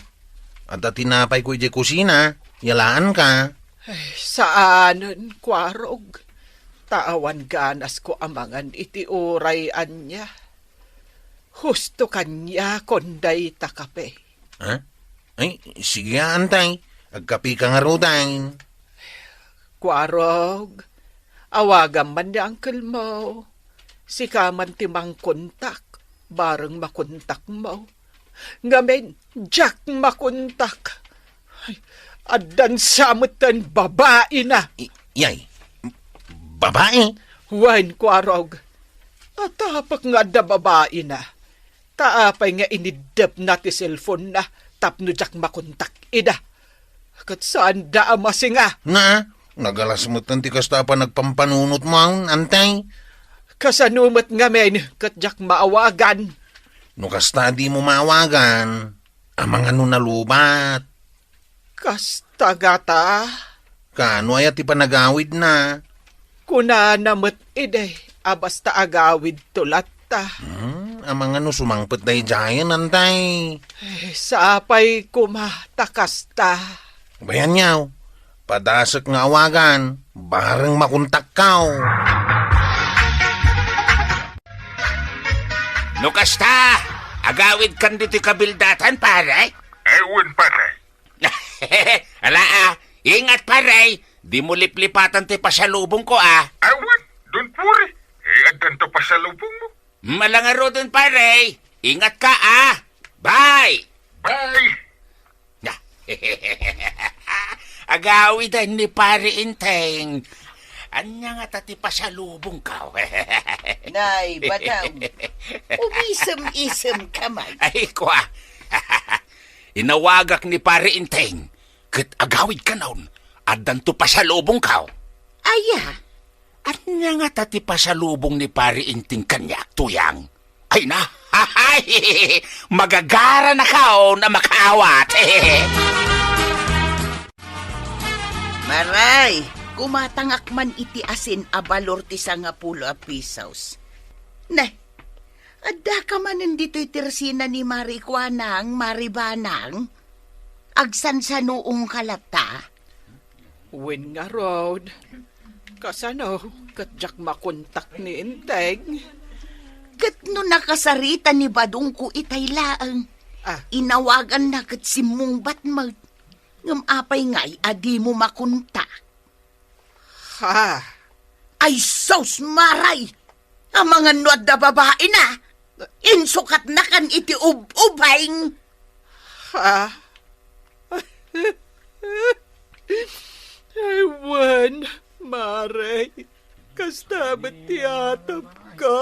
Speaker 6: At tinapay ko iti kusina. Yalaan ka.
Speaker 5: Ay, saanan, Kwarog? Taawan ganas ko amangan iti urayan niya. Husto kanya konday takape.
Speaker 6: Ha? Ay, sige, Antay. Agkapi ka nga rudain.
Speaker 5: Kwarog, awagan man ni uncle mo. Sika man timang kontak, bareng makontak mo. Ngamen, Jack makontak. Ay, adan samutan babae na.
Speaker 6: Yay, babae?
Speaker 5: Wan, Kwarog. Atapak nga da babae na. Taapay nga inidap na ti cellphone na tapno Jack makontak ida. Kat saan da amasinga?
Speaker 6: Na, nagalas mo tanti kasta pa nagpampanunot mo, Antay.
Speaker 5: Kasanumat nga men, kat Jack maawagan.
Speaker 6: No kasta di mo maawagan. Amang ano nalubat.
Speaker 5: Kasta gata,
Speaker 6: Kano ay ati panagawid na.
Speaker 5: kuna namat ide, abasta agawid tulat ta.
Speaker 6: Amang ano sumangpet day jayan, Antay.
Speaker 5: Sapay kumatakas ta.
Speaker 6: Bayan yaw, padasak nga awagan, bareng makuntak kaw.
Speaker 7: Nukasta, agawid kan dito kabildatan, pare.
Speaker 2: Ewan, pare.
Speaker 7: Ala ingat pare. Di mo liplipatan ti pasalubong ko
Speaker 2: Ewan, don't worry. Adan to pa sa lubong mo.
Speaker 7: Malangaro dun pare. Ingat ka Bye.
Speaker 2: Bye.
Speaker 7: Agawidan ni pare Inteng. Anya nga tati pasalubong ka.
Speaker 1: Nay, badam. Umisem-isem ka man.
Speaker 7: Ay, kwa. Inawagak ni pare Inteng. Kat agawid ka naon. Adan to pasalubong ka.
Speaker 1: Aya,
Speaker 7: Anya nga tati pasalubong ni pare Inteng kanya tuyang. Ay na. Magagara na kao na makaawat.
Speaker 1: maray, kumatangak man iti asin abalor ti sangapulo a pisos. Nah, adda ka man dito'y tirsina ni Marikwanang, Maribanang. Agsan sa noong kalata.
Speaker 5: Win nga road. Kasano, kat Jack makontak ni Inteng.
Speaker 1: Kat no nakasarita ni Badong ko itay laang. Inawagan na kat si mong batmag. Ngam apay nga'y adi mo makunta.
Speaker 5: Ha?
Speaker 1: Ay sos maray! Ang mga nuad na babae na! Insukat na kan iti ubing!
Speaker 5: Ha? Ewan, Mare. Kasta ba't tiyatap ka?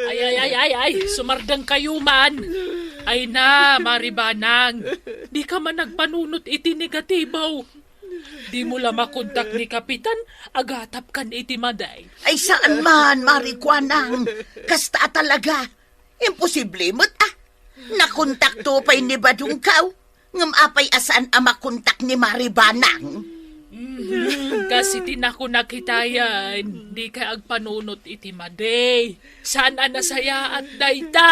Speaker 4: Ay, sumardang kayo man. Ay na, Maribanang, di ka man nagpanunot iti negatibaw. Di mo la makontak ni Kapitan, agatap kan iti maday.
Speaker 1: Ay saan man, Marikwanang? Kasta talaga. Imposible mo't nakontakto pa'y ni Badong Kaw. Ngam apay asan ang makontak ni Maribanang?
Speaker 4: Kasi tinako nakitayan, di ka agpanunot iti maday. Sana nasaya at dayta.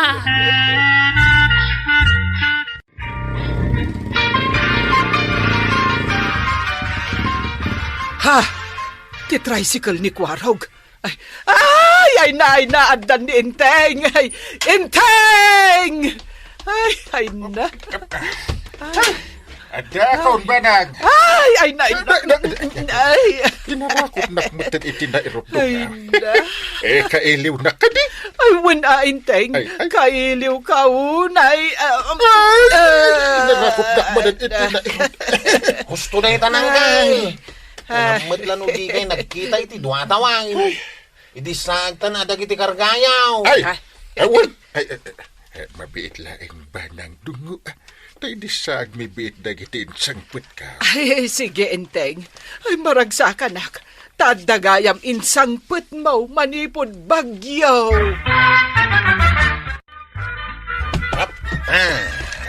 Speaker 5: Ha? Ti tricycle ni Kwarog. Ay, naadan ni Inteng. Ay, Inteng! Ay, na.
Speaker 2: Ada kaon banag.
Speaker 5: Ay,
Speaker 2: Kinarakot nakmutan iti na irupdok
Speaker 5: ay,
Speaker 2: na.
Speaker 5: na.
Speaker 2: Kailiw na ka di.
Speaker 5: Ay, wala, Inteng.
Speaker 2: Ay.
Speaker 5: Kailiw ka, unay.
Speaker 2: Kinarakot nakmutan iti na
Speaker 6: Gusto na itanang kay. Unamat lang di kay nagkita iti duwatawang. Idi sagtan adag iti kargayaw.
Speaker 2: Ay! Ewan! Mabiit laing banang dungo. Tay di saag mi biit dagiti insangput ka.
Speaker 5: Ay, sige, Inteng. Ay, maragsakan, nak. Tadagayam insang put mo manipod bagyaw.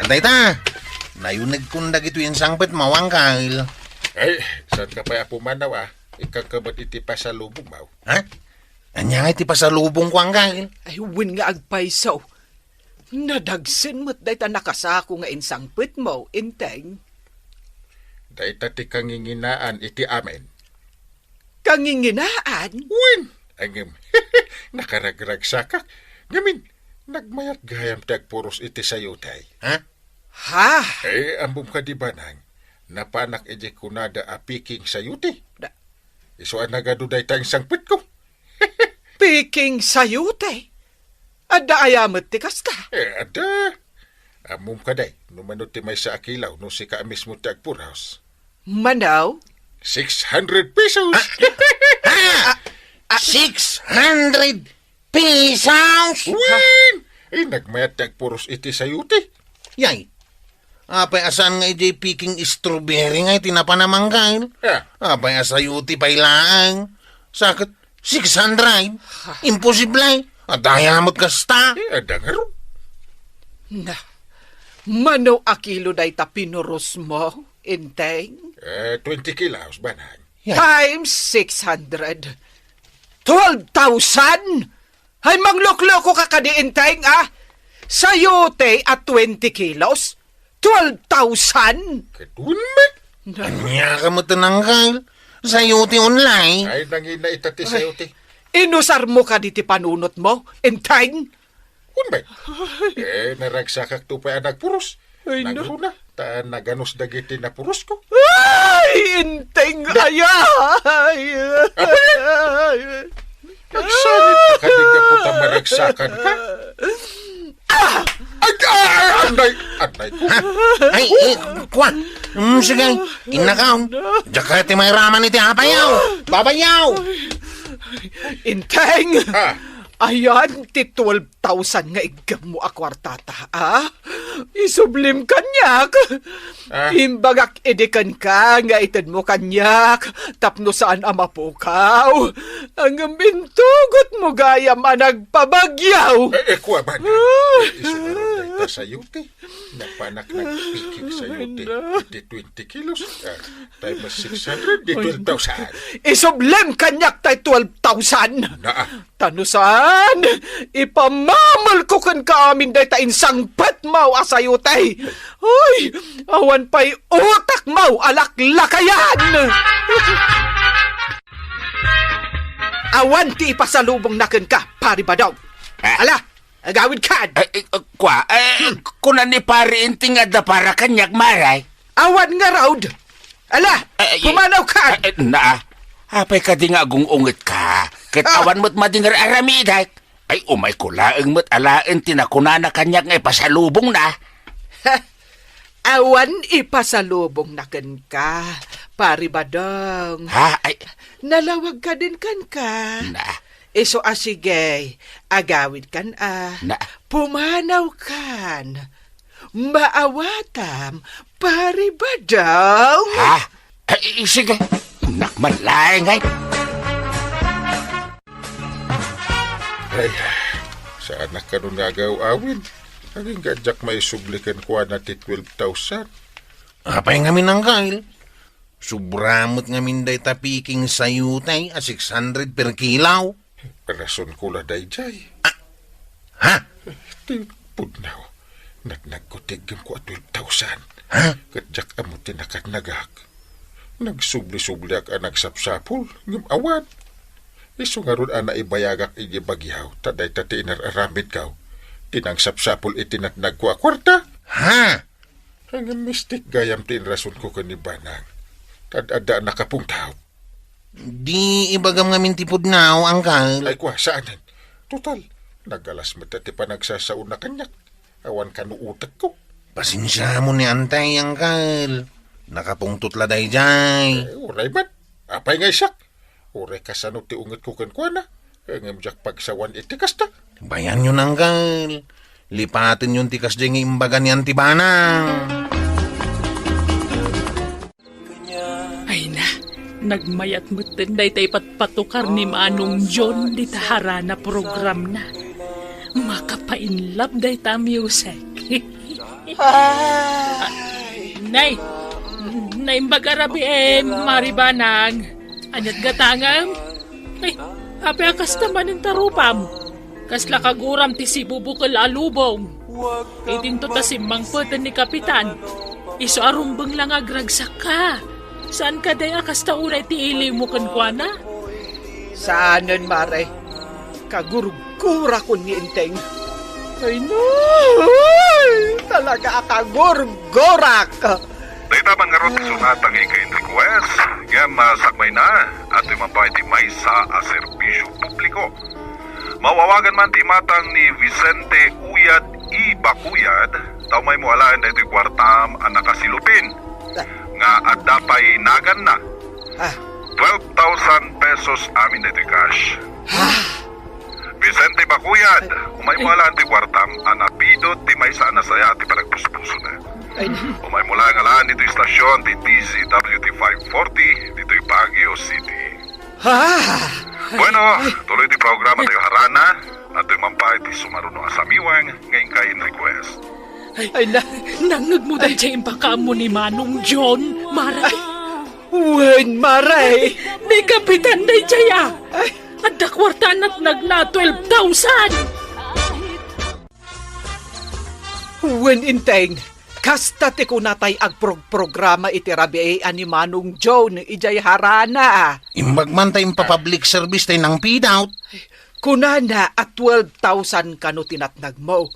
Speaker 6: Anday ta. Nayunag kundag ito yung sangpet mawang Kyle.
Speaker 2: Ay, saan ka pa pumanaw Ikakabat iti pa sa lubong mo.
Speaker 6: Ha? Anya nga iti pasalubong ko ang Kyle.
Speaker 5: Ay, win nga agpaysaw. Nadagsin mo't day ta nakasako nga insang put mo, inteng.
Speaker 2: Dahil tati kanginginaan iti amin.
Speaker 5: Kanginginaan?
Speaker 2: Win! Angem, nakaragrag sakak. Ngamin, nagmayat gayam tagpuros iti sayutay.
Speaker 6: Ha?
Speaker 5: Ha?
Speaker 2: Ambum ka di ba nang napanak iti kunada apiking sayuti. Isuan nagaduday tayong sangpit ko.
Speaker 5: Piking sayute. Ada ayamat ti kasta.
Speaker 2: Ada. Ambum ka day, numanot ti may sa akilaw no si kaamis mo tagpuros.
Speaker 5: Manaw?
Speaker 2: 600 pesos!
Speaker 6: 600 pesos!
Speaker 2: Win! Nagmayat tagpuros iti sayuti.
Speaker 6: Yay! Apay asan nga iti picking strawberry nga iti napanamang Kyle. Apay asayuti pailaang. Sakit 600. Imposible. At ayamot kasta.
Speaker 2: Ada nga ro.
Speaker 5: Na, manaw akilo day ta pinuros mo, inteng?
Speaker 2: 20 kilos ba nang?
Speaker 5: Times 600. 12,000? Ay, manglokloko ka kadi, inteng, Sayote at 20 kilos? 12,000?
Speaker 2: Kadun me?
Speaker 6: Anya ka mo tanang Kyle. Sayuti online.
Speaker 2: Ay, nangina itati sayuti.
Speaker 5: Inusar mo ka diti panunot mo, inteng?
Speaker 2: Kun ba? Naragsakak to pa nagpuros.
Speaker 5: Ay, no.
Speaker 2: Nagruna. Ta naganos dagiti na puros ko.
Speaker 5: Ay, inteng, ayay!
Speaker 2: Nagsangit pa kadig na puta maragsakan ka. Anay ko.
Speaker 6: Ay, kuwan. Sige, inakaw. Jakati may raman iti apayaw. Babayaw.
Speaker 5: Inteng!
Speaker 2: Ha?
Speaker 5: Ayan, ti 12,000 nga igam mo akwartata, Isublim kanyak. Imbagak edikan ka nga itad mo kanyak, tapno saan amapukaw. Ang bintugot mo gayam nagpabagyaw.
Speaker 2: Kuwa ba na? Isunaron na sayuti. Napanak nagpikik sayuti. Di 20 kilos. Tayo mas 600, di 12,000.
Speaker 5: Isublim kanyak tay 12,000.
Speaker 2: Naa.
Speaker 5: Tanusan, ipamamal ko kan kaamin day ta insang pat mau asayutay. Hoy, awan pa'y utak mau alaklakayan. Awan ti ipasalubong nakin ka, pari ba daw? Ala, agawid ka.
Speaker 7: Kunan ni pari inting ada para kanyak maray.
Speaker 5: Awan nga raud. Ala, pumanaw ka.
Speaker 7: Apay ka di nga gungungit ka. Katawan mo't madingar aramiday. Ay, umay kulaang mo't alain tinakuna na kanyak ngay pasalubong na.
Speaker 5: Awan ipasalubong nakin ka, pari ba daw?
Speaker 7: Ay.
Speaker 5: Nalawag ka din kan ka. Iso sige, agawid kan pumanaw kan. Maawatam, pari ba daw?
Speaker 7: Ay, sige. Nakmalay ngay.
Speaker 2: Ay, saan na ka nun nagaw-awin? Naging gadyak may sublikan ko na ti 12,000.
Speaker 6: Apay ngamin ang Kyle. Subramot ngamin day tapiking sayutay 600 per kilaw.
Speaker 2: Rason ko la day jay.
Speaker 6: Ha?
Speaker 2: Ti pudnaw. Nagkutigim ko at 12,000.
Speaker 6: Ha?
Speaker 2: Gadyak amo tinakat nagak. Nagsubli-subli ak nagsapsapol. Ngim awan. Iso nga ron ana ibayagak igibagyaw. Taday tati inararamid kaw. Tinangsapsapol itinatnag ko akwarta.
Speaker 6: Ha?
Speaker 2: Ang mistik gayam tinrason ko kanibanang. Tadada nakapungtaw.
Speaker 6: Di ibagam ngamin tipod now ang Kyle.
Speaker 2: Ay kwa, saanan? Total, nagalas mo tati pa nagsasaon na kanyak. Awan ka utak ko.
Speaker 6: Pasensya mo ni antay ang Kyle. Nakapungtot la day jay.
Speaker 2: Uray man. Apay nga isak. Uray kasano ti unget ko kankwana. Ang amjak pagsawan iti kasta.
Speaker 6: Bayan yun ang Kyle. Lipatin yung tikas dyan ng imbaga ni Antibana.
Speaker 5: Ay na,
Speaker 4: Nagmayat mutin day tay patpatukar ni Manong John di taharana program na. Makapainlab day ta music. Nay, naimbagarabi maribanang. Anyat gatangam. Ay, api akas naman yung tarupam. Kasla kaguram ti si bubukal alubong. Itinto ta simbang patan ni Kapitan. Iso arumbang lang agragsak ka. Saan ka day akas taunay ti iliw mo kankwana?
Speaker 5: Saanan, Mare? Kagurgura ko ni Inteng. Ay, no! Talaga kagurgurak!
Speaker 8: Data man nga ron sunatang ikain request, ngam sakmay na at imapay ti may sa serbisyo publiko. Mawawagan man ti matang ni Vicente Uyad I. Bakuyad, taw may mualaan na iti kwartam ang nakasilupin. Nga at dapay nagan na. 12,000 pesos amin iti cash. Vicente Bakuyad, umay mualaan ti kwartam ang napidot ti may sa anasaya ti palagpuspuso na. Umay mula nga laan dito istasyon ti DZWT 540 dito Baguio City. Bueno, tuloy ti programa tayo harana at ito'y mampay ti sumaruno asamiwang ngayon kain request.
Speaker 4: Ay, nangagmudan siya yung pakamo ni Manong John, Maray.
Speaker 5: Wen, Mare!
Speaker 4: Di Kapitan day siya. At dakwartan at nagna 12,000.
Speaker 5: Wen, Inteng! Kasta ti ko natay programa iti rabi ani Manong John ijay harana.
Speaker 6: Imbagman tayong pa-public service tayo ng pidout.
Speaker 5: Kunana at 12,000 kano tinatnag mo.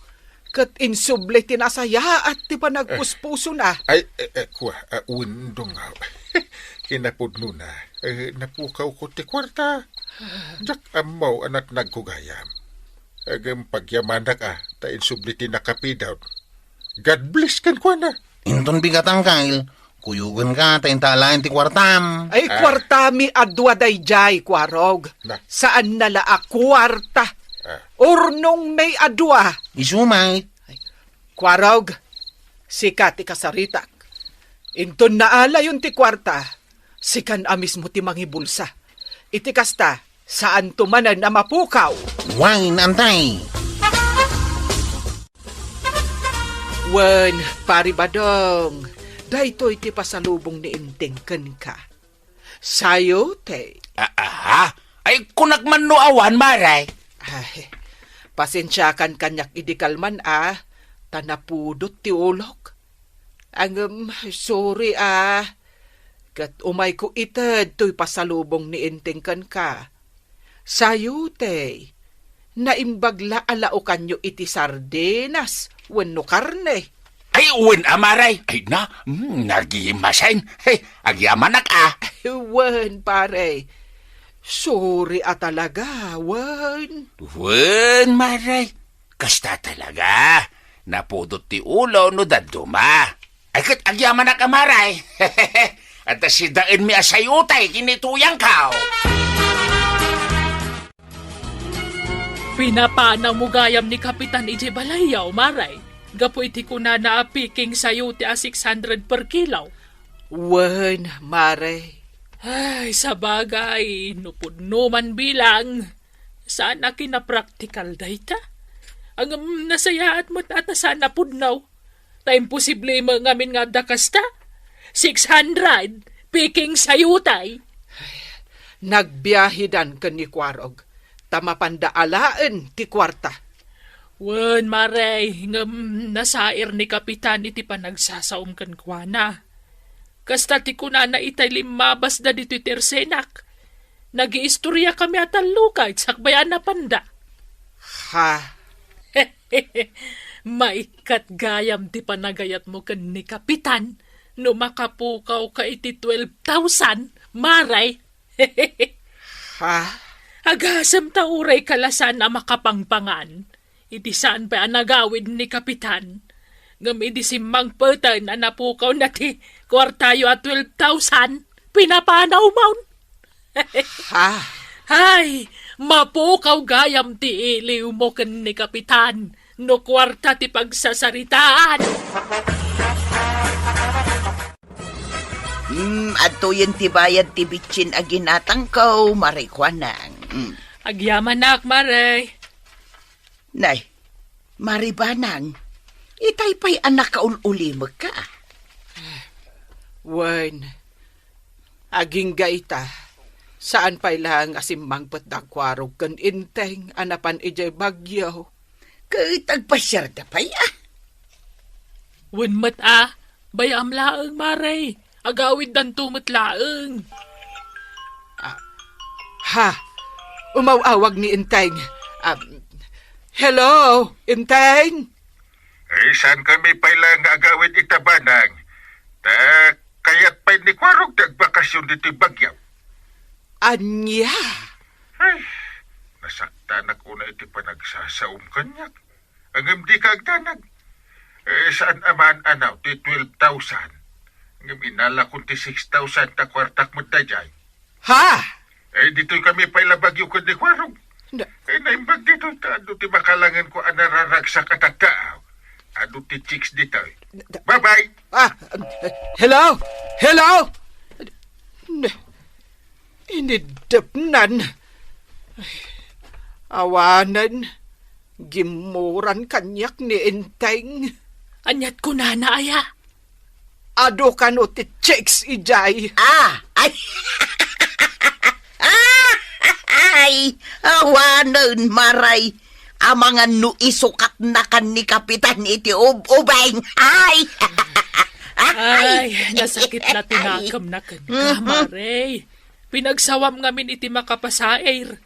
Speaker 5: Kat insuble tinasaya at ti pa nagpuspuso na.
Speaker 2: Ay, kuha, undong nga. Kinapudno na. Napukaw ko ti kwarta. Jak amaw anak nagkugayam. Agam pagyamanak tain sublitin na kapidaw. God bless kan kwa na.
Speaker 6: Inton bigatang kail, kuyugan ka tayong talayan ti kwartam.
Speaker 5: Ay, kwartami adwa day jay, kwarog.
Speaker 2: Na.
Speaker 5: Saan nala kwarta? Urnong may adwa.
Speaker 6: Isumay.
Speaker 5: Kwarog, sikat ti kasaritak. Inton naala yun ti kwarta, sikan amis mo ti mangibulsa. Iti kasta, saan tumanan na mapukaw?
Speaker 6: Wine antay.
Speaker 5: Wen, paribadong, daytoy ti pasalubong ni Inteng ken ka. Sayote.
Speaker 7: Ay, kunak man no awan, Maray.
Speaker 5: Ay, pasensyakan kanyak idikalman tanapudot ti ulok. Ang sorry kat umay ko ited to'y pasalubong ni Inteng ken ka. Sayote, naimbagla alao kanyo iti sardenas, wenno karne.
Speaker 7: Ay, uwin Maray. Ay na, nagimasain. Hey, agyamanak
Speaker 5: Wen, pare. Sorry talaga, wen.
Speaker 7: Wen, Maray. Kasta talaga. Napudot ti ulo no daduma. Ay kat agyamanak Maray. At sidain mi asayutay kinituyang kao.
Speaker 4: Pinapanaw mo gayam ni Kapitan Ije Balayaw, Maray. Gapo iti ko na naapiking sayo ti 600 per kilaw.
Speaker 5: Wen, Mare.
Speaker 4: Ay, sa bagay, nupudno man bilang. Saan na kinapraktikal dayta? Ang nasayaat mo't at sana pudnaw. Ta imposible mangamin nga dakasta. 600, piking sayutay.
Speaker 5: Nagbiyahidan ka ni Kwarog. Tamapandaalaan ti kwarta.
Speaker 4: Wen, Maray, nasair ni Kapitan iti pa nagsasaom kan kwa. Kasta ti kunana itay limabas da dito tersenak. Nag-iistorya kami at alukay, sakbayan na panda.
Speaker 5: Ha?
Speaker 4: Maikat gayam ti panagayat mo kan ni Kapitan. No makapukaw ka iti 12,000, Maray.
Speaker 5: Ha?
Speaker 4: Agasam tauray kalasan na makapangpangan. Iti saan pa nagawid ni Kapitan. Ngam iti simmang patan na napukaw na ti kwartayo at 12,000. Pinapanaw maun.
Speaker 5: Ha?
Speaker 4: Hay, mapukaw gayam ti iliw mo ken ni Kapitan. No kwarta ti pagsasaritaan.
Speaker 1: Ato yun ti bayad ti bitchin aginatang ko, Marikwanang.
Speaker 4: Agyaman nak, Maray.
Speaker 1: Nay, Maribanang, itay pa'y anak kaululimag ka.
Speaker 5: Wen, aging gaita, saan pa'y lang asimang patdakwarog kan inteng anapan ijay bagyo.
Speaker 1: Tagpasyar da pa'y
Speaker 4: Wenmet bayam laeng, Maray. Agawid dan tumet laeng.
Speaker 5: Ha, umawawag ni inteng. Hello, inteng?
Speaker 2: Saan kami pailang agawid itabanang? Kaya't pa'y ni Kwarog nagbakasyon dito bagyaw.
Speaker 5: Anya?
Speaker 2: Ay, nasaktan ako na iti panagsasaum kanyak. Ang di ka agdanag. Saan aman anaw, ti 12,000. Ngam inala kong ti 6,000 ta kwartak mo dayay.
Speaker 5: Ha?
Speaker 2: Dito'y kami pa'y bagyo ko ni Kwarog. Naimbag dito, ano ti makalangan ko anararagsak at agtaaw. Ano ti chicks dito. Bye-bye!
Speaker 5: Hello? Hello? Inidapnan. Awanan. Gimuran kanyak ni inteng.
Speaker 4: Anyat ko na aya.
Speaker 5: Ado ka no ti chicks ijay.
Speaker 1: Ay! Ay! Awanan, Maray! Amangan no isukat na kan ni Kapitan iti ubeng. Ay!
Speaker 4: Ay, nasakit na tinakam na kan ka, Maray. Pinagsawam ngamin iti makapasair.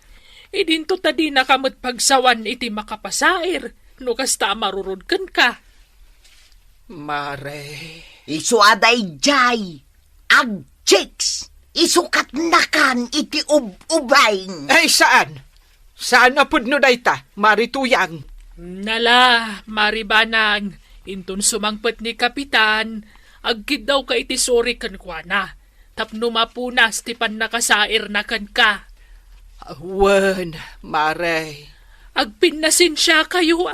Speaker 4: Idinto tadi nakamot pagsawan iti makapasair. No kasta marurod kan ka.
Speaker 5: Mare.
Speaker 1: Isuaday jay. Ag chicks. Isukat na kan iti ubeng.
Speaker 5: Ay, saan? Saan na pudno dayta, Marituyang?
Speaker 4: Nala, Maribanang. Intun sumangpet ni Kapitan. Agkid daw ka iti suri kan kwa na. Tapno mapunas ti pan nakasair na kan ka.
Speaker 5: Wen, Mare.
Speaker 4: Agpinnasin siya kayo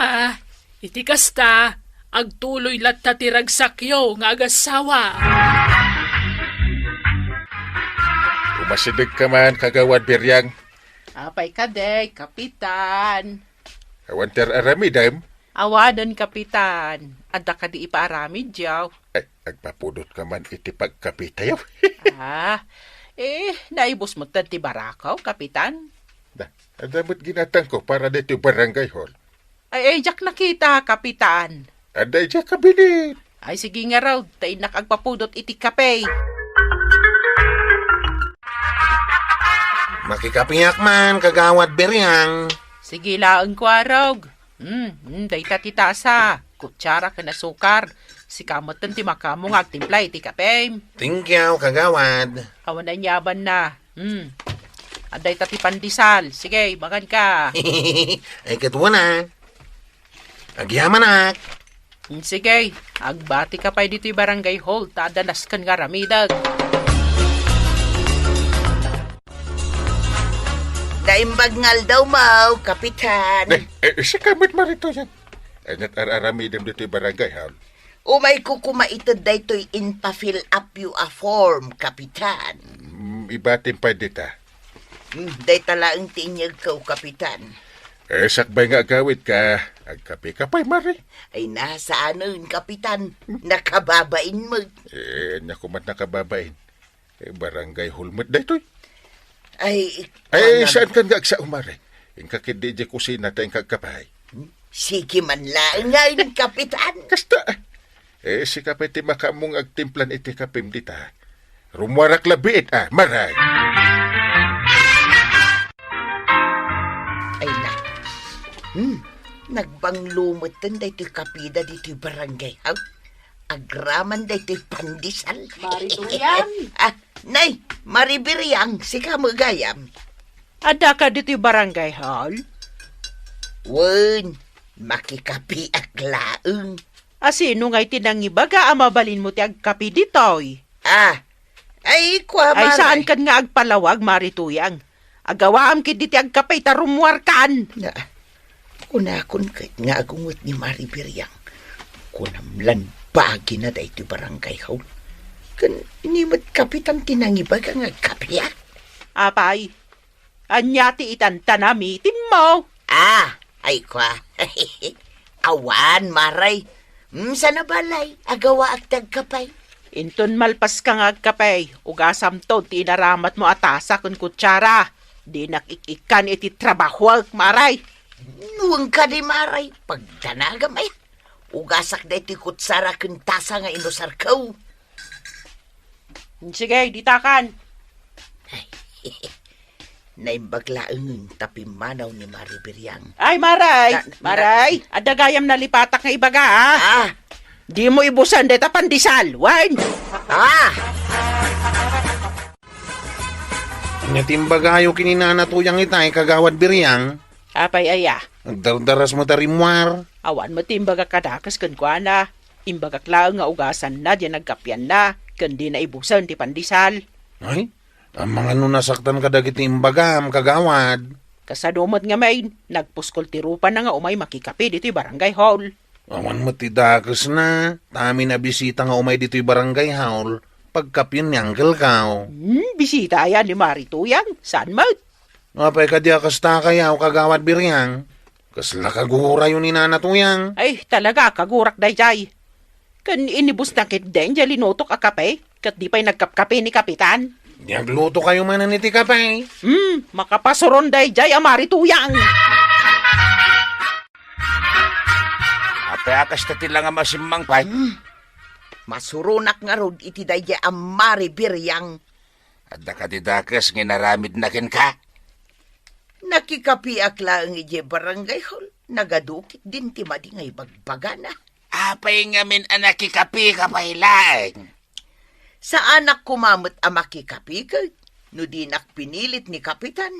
Speaker 4: Iti kasta, agtuloy lat tatiragsakyo nga agasawa.
Speaker 2: Umasidig ka man, kagawad Biryang.
Speaker 9: Apay ka, day, Kapitan.
Speaker 2: Awanter aramidam.
Speaker 9: Awadan, Kapitan. Adda ka di ipaaramid, Jaw.
Speaker 2: Ay, agpapudot ka man iti pagkapitayaw.
Speaker 9: Naibos mo tad ti barakaw, Kapitan.
Speaker 2: Adamot ginatang ko para dito barangay hall.
Speaker 9: Ay, jak nakita, Kapitan.
Speaker 2: Aday dyan kabilit.
Speaker 9: Ay, sige nga raw, tayo nakagpapudot iti kape.
Speaker 6: Makikapiyak man, kagawad Biryang.
Speaker 9: Sige laang kwarog. Dayta ti tasa. Kutsara ka na sukar. Si kamotan ti makamong agtimpla iti kape.
Speaker 6: Thank you, kagawad.
Speaker 9: Awan na yaban na. Aday ti pandisal. Sige, makan ka.
Speaker 6: Ay, katuwa na. Agyaman nak.
Speaker 9: Sige, agbati ka pa dito yung barangay hall. Tadalas kan nga ramidag.
Speaker 1: Naimbag ngal daw mau, Kapitan.
Speaker 2: Si kamit marito yan. Anyat araramidam dito barangay hall.
Speaker 1: Umay ko kumaitad da ito'y inpa-fill up you a form, Kapitan.
Speaker 2: Ibatin pa dita.
Speaker 1: Day talaang tinyag ko, Kapitan.
Speaker 2: Sakbay nga agawid ka. Agkape ka pa'y mari.
Speaker 1: Ay nasa anon, Kapitan. Nakababain mo.
Speaker 2: Nakumat nakababain. Barangay hulmat da ito'y.
Speaker 1: Ay,
Speaker 2: saan ka nga sa umari? Yung kakindi di kusina tayong kagkapay.
Speaker 1: sige man lang ngayon, Kapitan.
Speaker 2: Kasta, si kapiti makamong agtimplan iti kapim dita. Rumwarak labiit, maray.
Speaker 1: Ay na. Nagbanglumutan da ito'y kapida dito'y barangay. Agraman da ito'y pandisal.
Speaker 9: Marituyang.
Speaker 1: Nay, Maribiryang, si kamagayam.
Speaker 9: Ada ka dito yung barangay hall?
Speaker 1: Wen, makikapi at laeng.
Speaker 9: Sino nga'y tinangibaga mabalin mo ti agkapi ditoy?
Speaker 1: Ay, kwa
Speaker 9: Ay,
Speaker 1: maray.
Speaker 9: saan kan nga agpalawag, Marituyang? Agawaam kit diti agkapay tarumwar kan.
Speaker 1: Kunakon kahit nga agungot ni Maribiryang. Kunamlan bagi na da ito barangay hall. Kan inimot kapitan tinangibag ang kapya.
Speaker 9: Apay, anyati itantanamitin mo.
Speaker 1: Ay kwa. Awan, maray. Sana balay, agawa at tagkapay.
Speaker 9: Inton malpas ka nga kapay, ugasam to, tinaramat mo atasa kun kutsara. Di nakikikan iti trabaho, maray.
Speaker 1: Nuwang ka di maray, pagdanaga may. Ugasak na iti kutsara kentasa nga inusar kaw.
Speaker 9: Sige, ditakan.
Speaker 1: Naimbaglaang tapimanaw ni Maribiriang.
Speaker 9: Ay, maray.
Speaker 1: Na-
Speaker 9: Maray, adagayam na lipatak nga ibaga, ha? Di mo ibusan deta pandisal, wan.
Speaker 6: Natimbagayo kininanatuyang itay kagawad biryang.
Speaker 9: Apay aya,
Speaker 6: Nagdardaras mo tarimwar.
Speaker 9: awan mo timbaga kadakas kan kuana. Imbagak laang nga ugasan na, di nagkapyan na, kandi na ibusan ti pandisal.
Speaker 6: Ay, ang mga nunasaktan ka dagiti imbagam kagawad.
Speaker 9: Kasadumot nga main, nagpuskol ti rupa na nga umay makikapi dito'y barangay hall.
Speaker 6: Awan mo ti dakas na. Tami na bisita nga umay dito'y barangay hall. Pagkapin niyanggal ka.
Speaker 9: Bisita yan ni Marituyang, saan mo?
Speaker 6: Apay ka di akasta kaya o kagawad biryang. Kasla kagura yun ni nanatuyang.
Speaker 9: Ay, talaga, kagurak dayjay. Kan inibus na kit den, dya linutok a kape, kat di pa'y nagkapkape ni Kapitan.
Speaker 6: Nagluto kayo man niti kapay.
Speaker 9: Makapasuron dayjay a Marituyang.
Speaker 7: Apay akas tati lang nga masimmang pay.
Speaker 1: Masurunak nga rod iti daya ang Maribiriang.
Speaker 7: At nakadidakas nginaramid na kin ka.
Speaker 1: Nakikapiak lang ije barangay hall. Nagadukit din ti madi ngay bagbagana.
Speaker 7: Apay ngamin anaki kapi kapailaeng.
Speaker 1: Sa anak kumamot ang makikapi ka, no di nakpinilit ni Kapitan.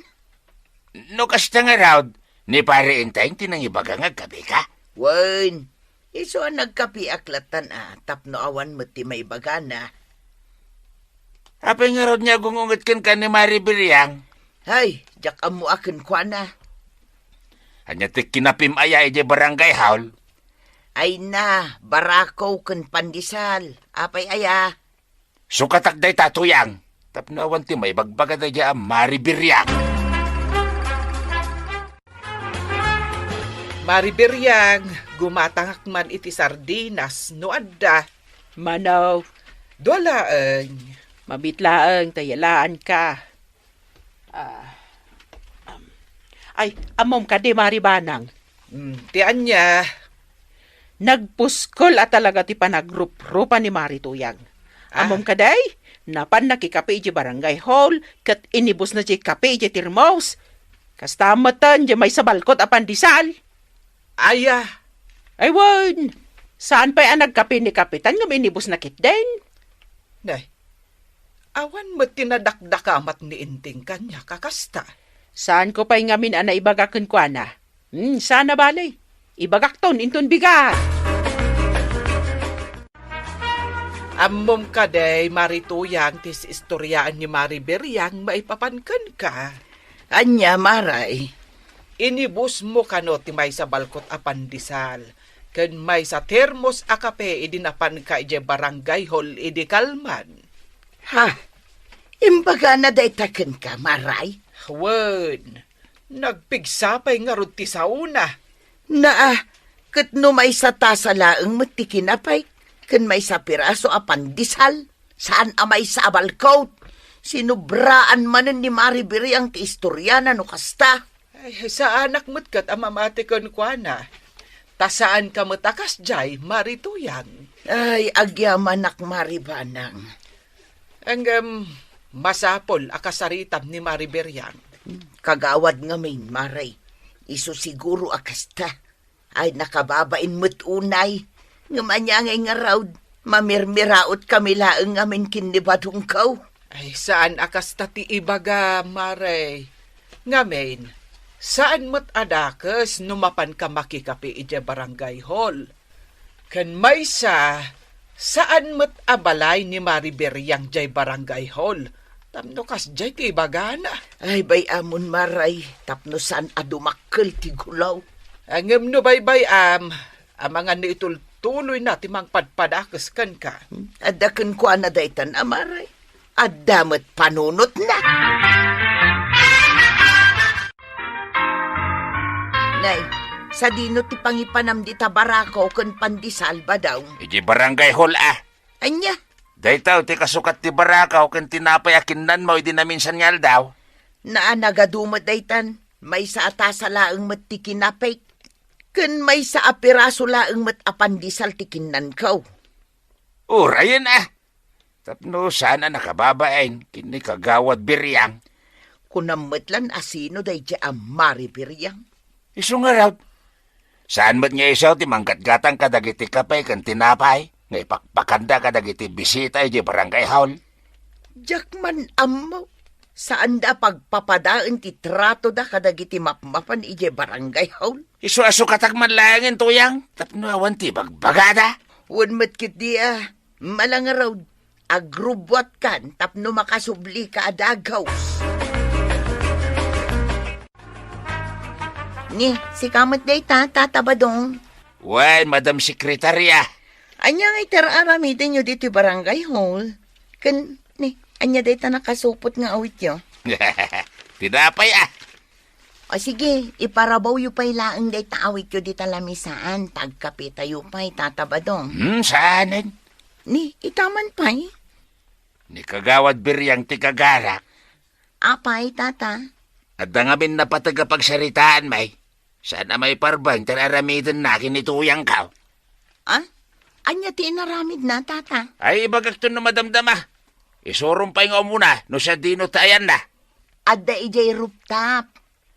Speaker 7: No kasta nga raw, ni pare intayng tinangibaga nga kapi ka.
Speaker 1: Wan, iso ang nagkapi aklatan tapno awan mo ti may bagana.
Speaker 7: Apay nga raw niya gungungot kin ka ni Maribiriang.
Speaker 1: Hay, jak amu akin kwa na.
Speaker 7: Anya ti kinapim aya ije barangay haul.
Speaker 1: Ay na, barakaw kan pandisal. Apay aya.
Speaker 7: Sukatak day tatuyang. Tapno awan ti may bagbaga day ang Maribiriang.
Speaker 5: Maribiriang, gumatangak man iti sardinas no adda.
Speaker 9: Manaw,
Speaker 5: Dualaan.
Speaker 9: mabitlaang tayalaan ka. Ay, amom ka di Maribanang.
Speaker 5: Tian niya.
Speaker 9: Nagpuskol at talaga ti panagrup-rupa ni Marituyang. Amom ka day, napan nakikapi iti barangay hall, kat inibus na iti kapi iti tirmos. Kastamatan, di may sabalkot a pandisal.
Speaker 5: Aya.
Speaker 9: Ay, wan, saan pa'y ang nagkapi ni Kapitan nga minibus na kit den?
Speaker 5: Nay, awan mo tinadakdakamat ni inting kanya kakasta.
Speaker 9: Saan ko pa'y ngamin ana ibagakon kwa na? Sana balay. Ibagak ton, inton bigat.
Speaker 5: Ammom ka day, Marituyang, tis istoryaan ni Maribiriang maipapankan ka.
Speaker 1: Anya, maray.
Speaker 5: Inibus mo kano ti may sa balkot a pandisal. Ken may sa termos a kape idinapan ka ije barangay hall idi kalman.
Speaker 1: Ha, imbaga na day taken ka, maray.
Speaker 5: Wen, nagpigsapay nga rod ti sauna.
Speaker 1: Kat no may sa tasa laeng matikinapay, kan may sa piraso a pandisal, saan amay sa abalkaut, sinubraan manen ni Maribiri ang ti istoryana no kasta.
Speaker 5: Ay, sa anak mo't kat amamatikon kwa na. Tasaan ka matakas jay, Marituyang.
Speaker 1: Ay, agyamanak Maribanang.
Speaker 5: Ang masapol akasaritam ni Maribiriang.
Speaker 1: Kagawad nga main, maray. Iso siguro akasta. Ay, nakababain mo't unay. Ngamanyangay nga raw, mamirmiraot kami laeng amin kinibadong kaw.
Speaker 5: Ay, saan akasta ti ibaga, Maray? Ngamen, saan mo't adakas numapan ka makikapi ije barangay hall? Kan may saan mo't abalay ni Maribiriang jay barangay hall? Tamno kas jay ti ibaga na.
Speaker 1: Ay, bay amon maray, tapno saan adumakkel ti gulaw.
Speaker 5: Angem no baybay ang mga niitul patuloy na timang padpadakas kan ka.
Speaker 1: Adakan ko na daytan amaray. Adamat panunot na. Nay, sa dino ti pangipanam di tabarako kan pandisal ba daw?
Speaker 7: Iji barangay hall
Speaker 1: Anya,
Speaker 7: Daytaw, ti kasukat ti barakaw, kan tinapay akinnan mo, idi na minsan ngal daw.
Speaker 1: naa nagadumat daytan. May sa atasa laang mat ti kinapay. Kan may sa apiraso laang mat apandisal ti kinnan kaw.
Speaker 7: Urayan Tapno sana nakababain, kini kagawad biryang.
Speaker 1: Kunamatlan asino day di amari biryang.
Speaker 7: Iso nga raw. Saan mat nga isaw ti manggatgatang kadagiti kapay kan tinapay? Nga ipakpakanda kadagiti bisita di barangay hall.
Speaker 1: Jakman ammo. Saan da pagpapadaan ti trato da kadagiti mapmapan ije barangay hall?
Speaker 7: Iso aso katagman langin tuyang. Tapno awan ti bagbagada.
Speaker 1: Wan matkit di malang raw. Agrubwat kan tapno makasubli ka adagaw. Ni, si kamot day tatabadong.
Speaker 7: Wan, Madam Sekretarya.
Speaker 1: Anya nga itararamidin nyo dito barangay hall. Kan, ni, anya day nakasupot nga awit yo.
Speaker 7: Tinapay
Speaker 1: O sige, iparabaw yu pa'y laang day taawit yo dito lamisaan. Tagkape tayo pa'y tatabadong.
Speaker 7: Saanin?
Speaker 1: Ni, itaman pa'y.
Speaker 7: Ni kagawad biryang ti kagarak.
Speaker 1: Apay, tata.
Speaker 7: At dangamin na patagapagsaritaan may. Sana may parbang tararamidin na kinituyang ka.
Speaker 1: Anya ti inaramid na, tata.
Speaker 7: Ay, ibagak to na madamdama. Isurumpay nga muna, no sa dino tayan na.
Speaker 1: Adda ijay rooftop.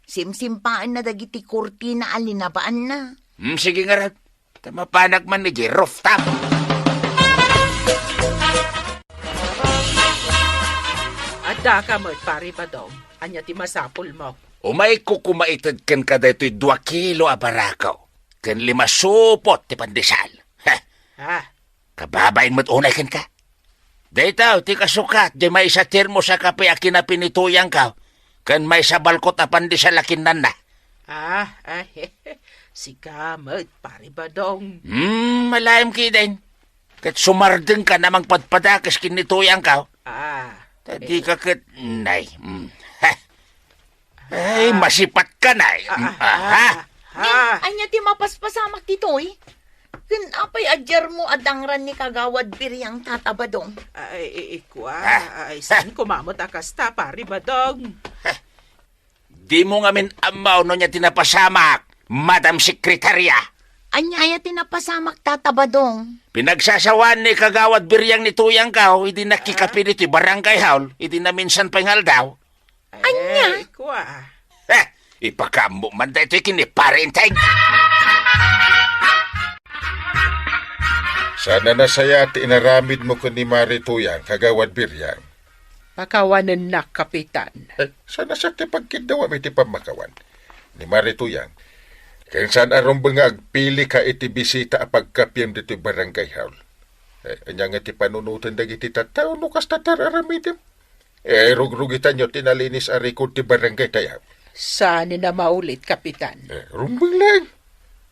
Speaker 1: Simsimpaan na dagiti kurtina alinabaan na.
Speaker 7: Sige nga rin. Tamapanak man ni rooftop.
Speaker 9: Adda ka mo, pari ba daw? Anya ti masapul mo.
Speaker 7: Umay ko kumaitad kan kada ito'y 2 kilo a barakaw. Kan 5 supot ti pandesal. Kababain mo't unay kan ka. Daytaw, ti kasukat, di may isa termo sa kape a kinapinituyang ka. Kan may sa balkot a pandesal a kinan na.
Speaker 9: Si kamot, pari ba daw?
Speaker 7: Malayam kidain. Kat sumardeng ka namang padpadakas kinituyang ka. Tadi ka kat... Nay. Ay, masipat ka na.
Speaker 1: Anya ti mapaspasamak dito eh. Kun apay adjar mo adangran ni kagawad biryang tatabadong.
Speaker 9: Saan kumamot akasta, pari ba daw?
Speaker 7: Di mo ngamin amaw no niya tinapasamak, Madam Sekretarya.
Speaker 1: Anya tinapasamak tatabadong.
Speaker 7: Pinagsasawan ni kagawad biryang ni tuyang kao, hindi nakikapin ito barangay hall, hindi na minsan pangal daw.
Speaker 1: Anya?
Speaker 7: Ipakamo man da ito'y kiniparenteng.
Speaker 2: Sana nasaya ti inaramid mo kun ni Marituyang, kagawad biryang.
Speaker 9: Pakawanan na, kapitan.
Speaker 2: Sana siya ti pagkidawa may ti pamakawan. Ni Marituyang, kaya saan arong nga agpili ka iti bisita a pagkapyam dito barangay hall. Anya nga ti panunutan dagiti tataw no kas tatar aramidim. Rugrugitan nyo tinalinis a record ti barangay tayaw.
Speaker 9: Saan na maulit, kapitan?
Speaker 2: Rumbang lang.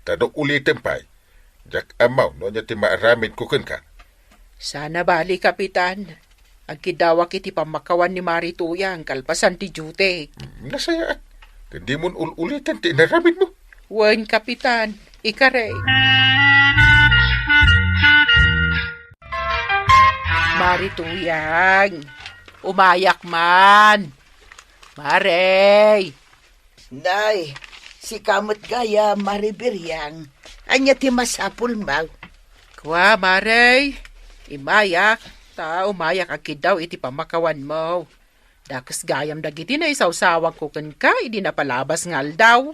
Speaker 2: Tadok ulitin pa. Jak amaw no niya ti maaramid kukun ka.
Speaker 9: Sana bali, kapitan. Ang kidawak iti pamakawan ni Marituyang, kalpasan ti Jute.
Speaker 2: Nasayaan. Hindi mo ulitin ti inaramid mo.
Speaker 9: Wan, kapitan. Ikare. Marituyang. Umayak man. Marey.
Speaker 1: Nay, si kamot gaya maribiryang. Anya ti masapul maw.
Speaker 9: Kwa, Marey. Imayak. Umayak agad daw iti pamakawan mo. Dakas gayam dagiti na isawsawag ko kan ka, idi na palabas ngal daw.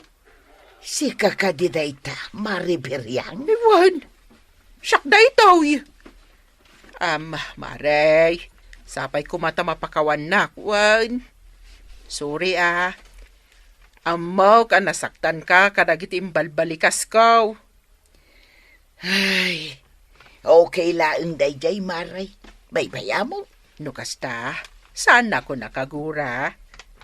Speaker 1: Si kakadidayta, maribiryang.
Speaker 9: Iwan, siyak da ito. Marey, sapay kumata mapakawan na, kwan. Sorry Amaw ka nasaktan ka, kadagiti imbalbalikas ko.
Speaker 1: Ay, okay laang dayjay, Maray. Baybaya mo.
Speaker 9: No kasta, saan ako nakagura?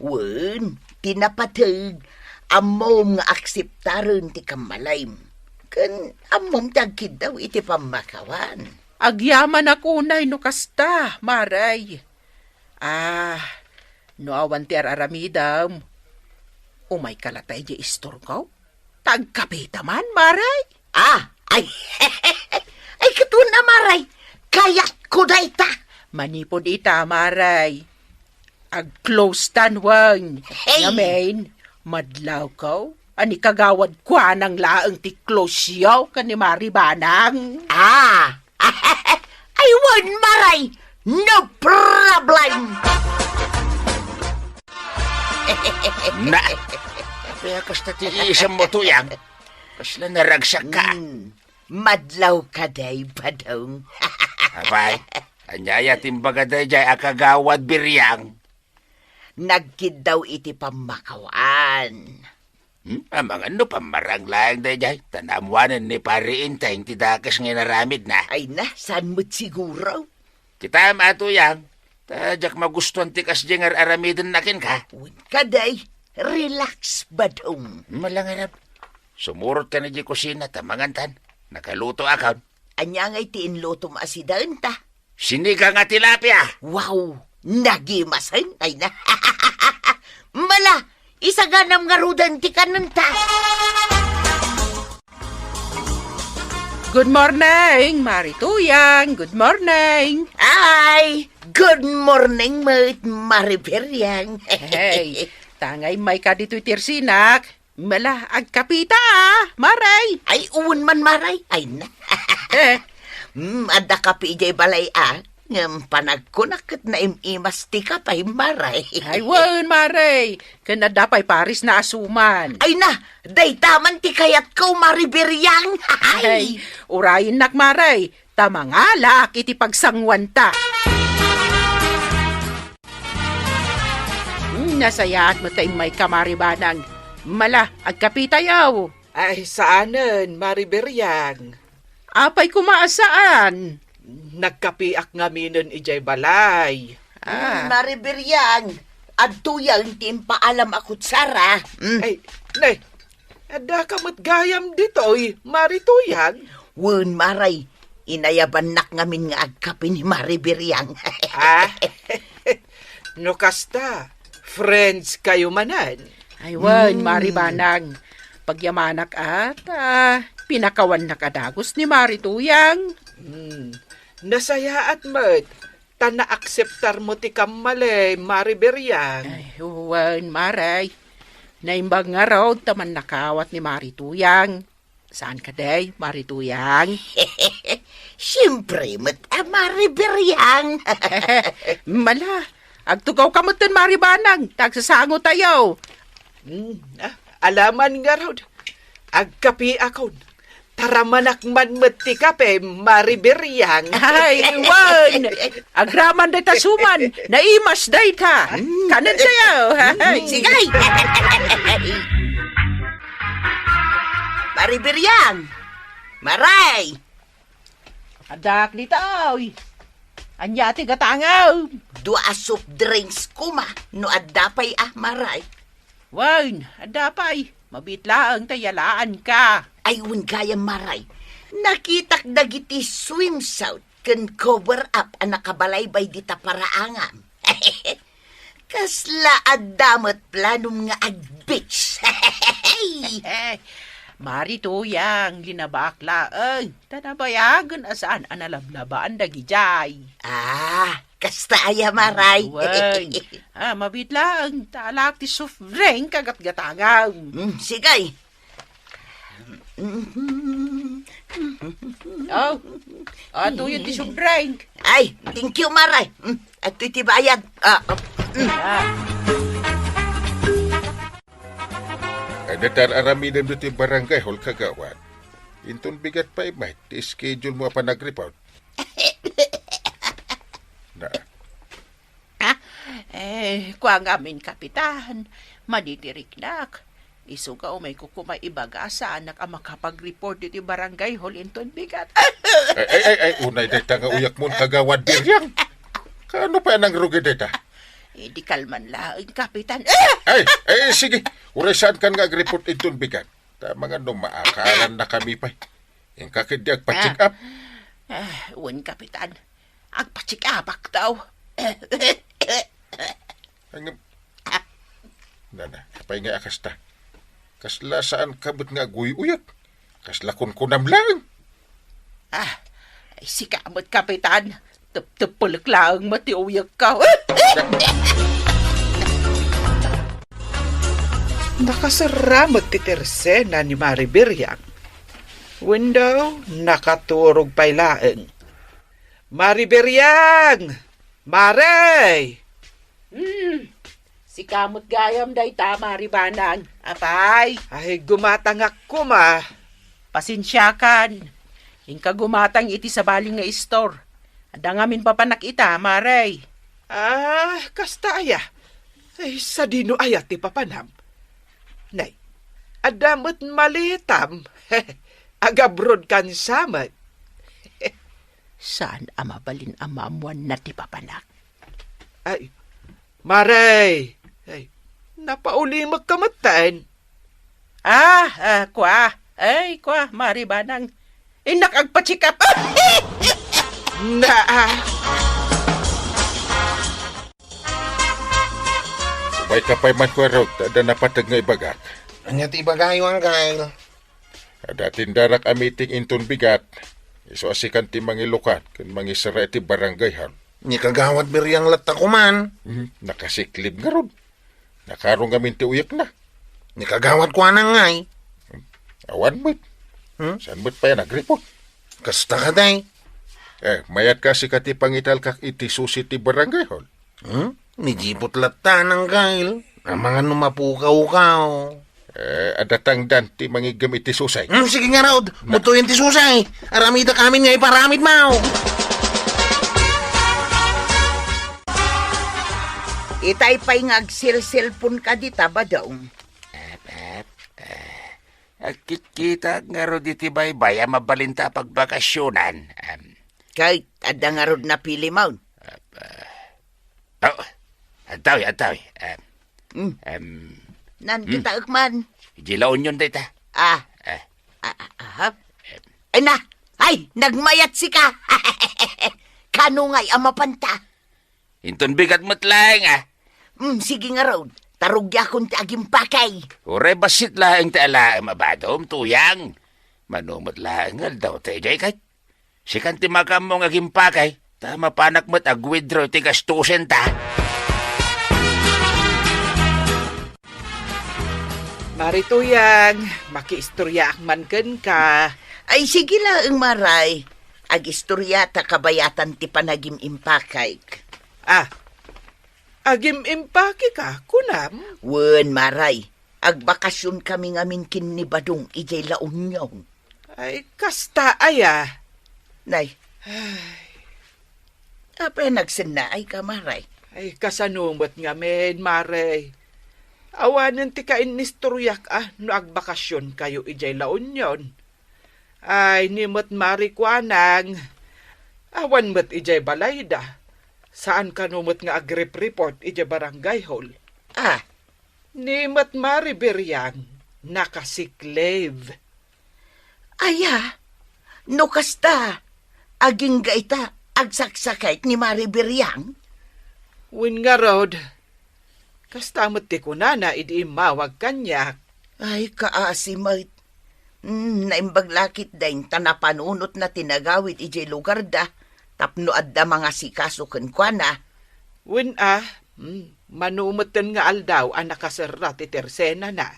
Speaker 1: Wen, tinapatag. Amaw nga akseptaran ti kamalaym. Kan amom dagkid daw iti pamakawan.
Speaker 9: Agyaman ako na no kasta, maray. No awan ti aramidam. Umay kalatay di istorgaw. Tagkapita man, maray.
Speaker 1: Ay, ay katuna maray, kayat ko da ita.
Speaker 9: Manipod ita, maray. Ag-close tanwang.
Speaker 1: Hey!
Speaker 9: Ngamen, madlaw ko. Ani kagawad kwa ng laang ti close yaw ka ni Maribanang.
Speaker 1: I won maray, no problem.
Speaker 7: Na! Kaya kasta ti isang mo tuyang. Kasla naragsak ka.
Speaker 1: Madlaw ka day, badong.
Speaker 7: Abay, anyaya timbaga day jay akagawad biryang.
Speaker 1: Nagkid daw iti pamakawan.
Speaker 7: Amang ano pamarang lang day jay. Tanamuanan ni pari intay ti dakas nga naramid na.
Speaker 1: Ay na, saan mo't siguro?
Speaker 7: Kita matuyang. Tadyak magustuhan ti kasjengar aramidin nakin ka.
Speaker 1: Win ka day, relax, badong.
Speaker 7: Malangarap. Sumurot ka na di kusina tamangantan. Nakaluto akon.
Speaker 1: Anya ngay ti inloto maasidaen ta.
Speaker 7: Sinigang nga tilapia.
Speaker 1: Wow, nagimasan. Ay na. Mala, isaganam nga rudan ti kananta.
Speaker 9: Good morning, Marituyang. Good morning.
Speaker 1: Ay, good morning, mate, Mariberyang.
Speaker 9: Hey, tangay may ka dito'y tirsinak. Mala, agkapita maray.
Speaker 1: Ay, uwan man, maray. Ay na. Ada ka pijay balay ngam panagkunakat na imimas ti ka pa'y maray.
Speaker 9: Ay, wan, maray. Kana dapay paris na asuman.
Speaker 1: Ay na, day taman ti kayat ko, Mariberyang.
Speaker 9: Ay, urayin nak, maray. Tamangalak iti pagsangwanta. Nasayaat mo tayong may kamaribanang. Mala, agkapita yaw.
Speaker 5: Ay, saanan, Mariberyang?
Speaker 9: Apay kumaasaan.
Speaker 5: Nagkapiak nga minon ijay balay.
Speaker 1: Mariberyang, adtuyang timpaalam akot Sara.
Speaker 5: Ay, nay, ada kamot gayam dito'y, Marituyang.
Speaker 1: Wen maray, inayaban nak ngamin nga agkapi ni Mariberyang.
Speaker 5: No kasta, friends kayo manan.
Speaker 9: Ay, wan, Maribanang. Pagyamanak at pinakawan na kadagos ni Marituyang.
Speaker 5: Nasaya at mat, tana-akseptar mo ti kamale, Mariberyang.
Speaker 9: Ay, wan, Maray. Naimbag nga raw, taman nakawat ni Marituyang. Saan ka day, Marituyang?
Speaker 1: Siyempre, Mariberyang.
Speaker 9: Mala, agtugaw ka mo tin, Maribanang. Tagsasango tayo.
Speaker 5: Alaman nga raw, agkapi akon. Taramanak man mati kape, Mariberyang.
Speaker 9: Ay, wan! Agraman day tasuman, naimas day ta. Kanan tayo.
Speaker 1: Sigay! Mariberyang! Maray!
Speaker 9: Adak ni taoy. Anya ti gatangaw.
Speaker 1: Dua soup drinks kuma, no adapay maray.
Speaker 9: Wan, adapay. Mabitlaang tayalaan ka.
Speaker 1: Ayun kaya maray. Nakitak dagiti swimsuit kan cover up ang nakabalaybay dita paraangam. Kasla adamot planom nga ag-beach.
Speaker 9: Marituyang, linabakla. Tanabayagan asaan analablabaan dagijay.
Speaker 1: Kastaya maray.
Speaker 9: Wan, mabitlaang talak ti soft drink kagat-gatangaw.
Speaker 1: Sigay.
Speaker 9: Ato yun ti soft drink.
Speaker 1: Ay, thank you maray. At iti bayad.
Speaker 2: Datar aramidan do ti barangay hall kagawad. Inton bigat pa imay, ti schedule mo pa nag-report. Na.
Speaker 9: Kuang amin kapitan, madidiriknak. Isuga may kukumay ibaga sa anak ang makapag-report dito barangay hall inton bigat.
Speaker 2: Ay, unay data nga uyak mo kagawad biryang. Kaano pa nang rugi data?
Speaker 9: Di kalman lang, kapitan.
Speaker 2: Ay, sige. Uray saan kan nga report inton bigat? Ta mga maakaran na kami pa. Yung kakidyag pa-check up.
Speaker 9: Wen, Kapitan. Agpatsikapak daw.
Speaker 2: Ang... Nana, kapay nga akas ta. Kasla saan kabut nga guyuyat. Kasla kunam lang.
Speaker 9: Ay, si kamot, Kapitan. Tepelek lang matiuyak ka.
Speaker 5: Nakasaramat ti Tersena ni Mariberiang. Window, nakaturog pa'y laeng. Mariberiang! Maray!
Speaker 9: Si kamot gayam day tama ribanang. Apay,
Speaker 5: Ay, gumatang ako ma.
Speaker 9: pasensyakan. Hingka gumatang iti sa baling nga store. Adangamin papanak ita, Maray.
Speaker 5: Kasta aya. Ay, sa dino ayat ti papanam. Nay, adamot malitam. Agabrod kan samat.
Speaker 9: Saan amabalin amamuan na ti papanak?
Speaker 5: Ay, Maray! Ay, napauli magkamatan.
Speaker 9: Kwa. Ay, kwa, maribanang. Inak agpatsikap.
Speaker 2: Subay kapay man ko raw, tada napatag nga ibagak.
Speaker 6: Anya ti bagayo ang kail.
Speaker 2: Ada tindarak amiting inton bigat. Iso asikan ti mangilukat, kan mangisara ti barangay hal.
Speaker 6: Ni kagawad beriyang latta ko man.
Speaker 2: Nakasiklib nga ron. Nakarong gamin ti uyak na.
Speaker 6: Ni kagawad ko anang ngay.
Speaker 2: Awan mo't. Saan mo't pa yan nagripot?
Speaker 6: Kasta ka day.
Speaker 2: Mayat ka si kati pangital kak iti susi ti barangay hall.
Speaker 6: Ni jipot latta ng kail. Ang mga numapukaw-kaw.
Speaker 2: Adatang dan ti mangigam iti susay.
Speaker 6: Sige nga raw, mutuyin ti susay. Aramida kami nga iparamid mau.
Speaker 1: Itay pa'y ngagsil-silpon ka di taba daw.
Speaker 7: Kita nga ro di tibay-bay mabalinta pagbakasyonan.
Speaker 1: Kahit ada nga rod na pili mo.
Speaker 7: Atawi.
Speaker 1: Nan kita ukman.
Speaker 7: Jilaon yun dita.
Speaker 1: Ay na! Ay! Nagmayat si ka! Kano nga'y amapanta?
Speaker 7: Inton bigat matlang
Speaker 1: Sige nga rod. Tarugya kong aging pakay.
Speaker 7: Ure basit lang taala mabadom tuyang. Manumot lang daw tayo jay kahit. Sikan ti makam mo aging pakay. Tama panak mo't agwidro ti gastusin ta.
Speaker 5: Marituyang, makiistorya man ken ka.
Speaker 1: Ay sige lang maray. Agistorya ta kabayatan ti panagim impakay.
Speaker 5: Agim impake ka, kunam.
Speaker 1: Wen maray. Agbakasyon kami ngamin kin ni Badong ijay laon nyaw.
Speaker 5: Ay, kasta aya.
Speaker 1: Nay. Apa nagsena ay ka maray?
Speaker 5: Ay, kasanumot nga men, Maray. Awanan ti ka inistoryak no agbakasyon kayo ijay laon yon. Ay, nimot marikwanang. Awan mo't ijay balayda. Saan ka numot nga agrip-report ijay barangay hall? Nimot Mariberiang, nakasiklave.
Speaker 1: Aya, no kasta, aging gaita, agsaksakait ni Mariberiang.
Speaker 5: Win nga rod, kastamot ti kunana idi imawag kanyak.
Speaker 1: Ay, kaasimait. Naimbaglakit dahin tanapanunot na tinagawit ijay lugar da, tapno adda mga sikasukan kwa na.
Speaker 5: Win manumutan nga aldaw ang nakasara ti Tersena na.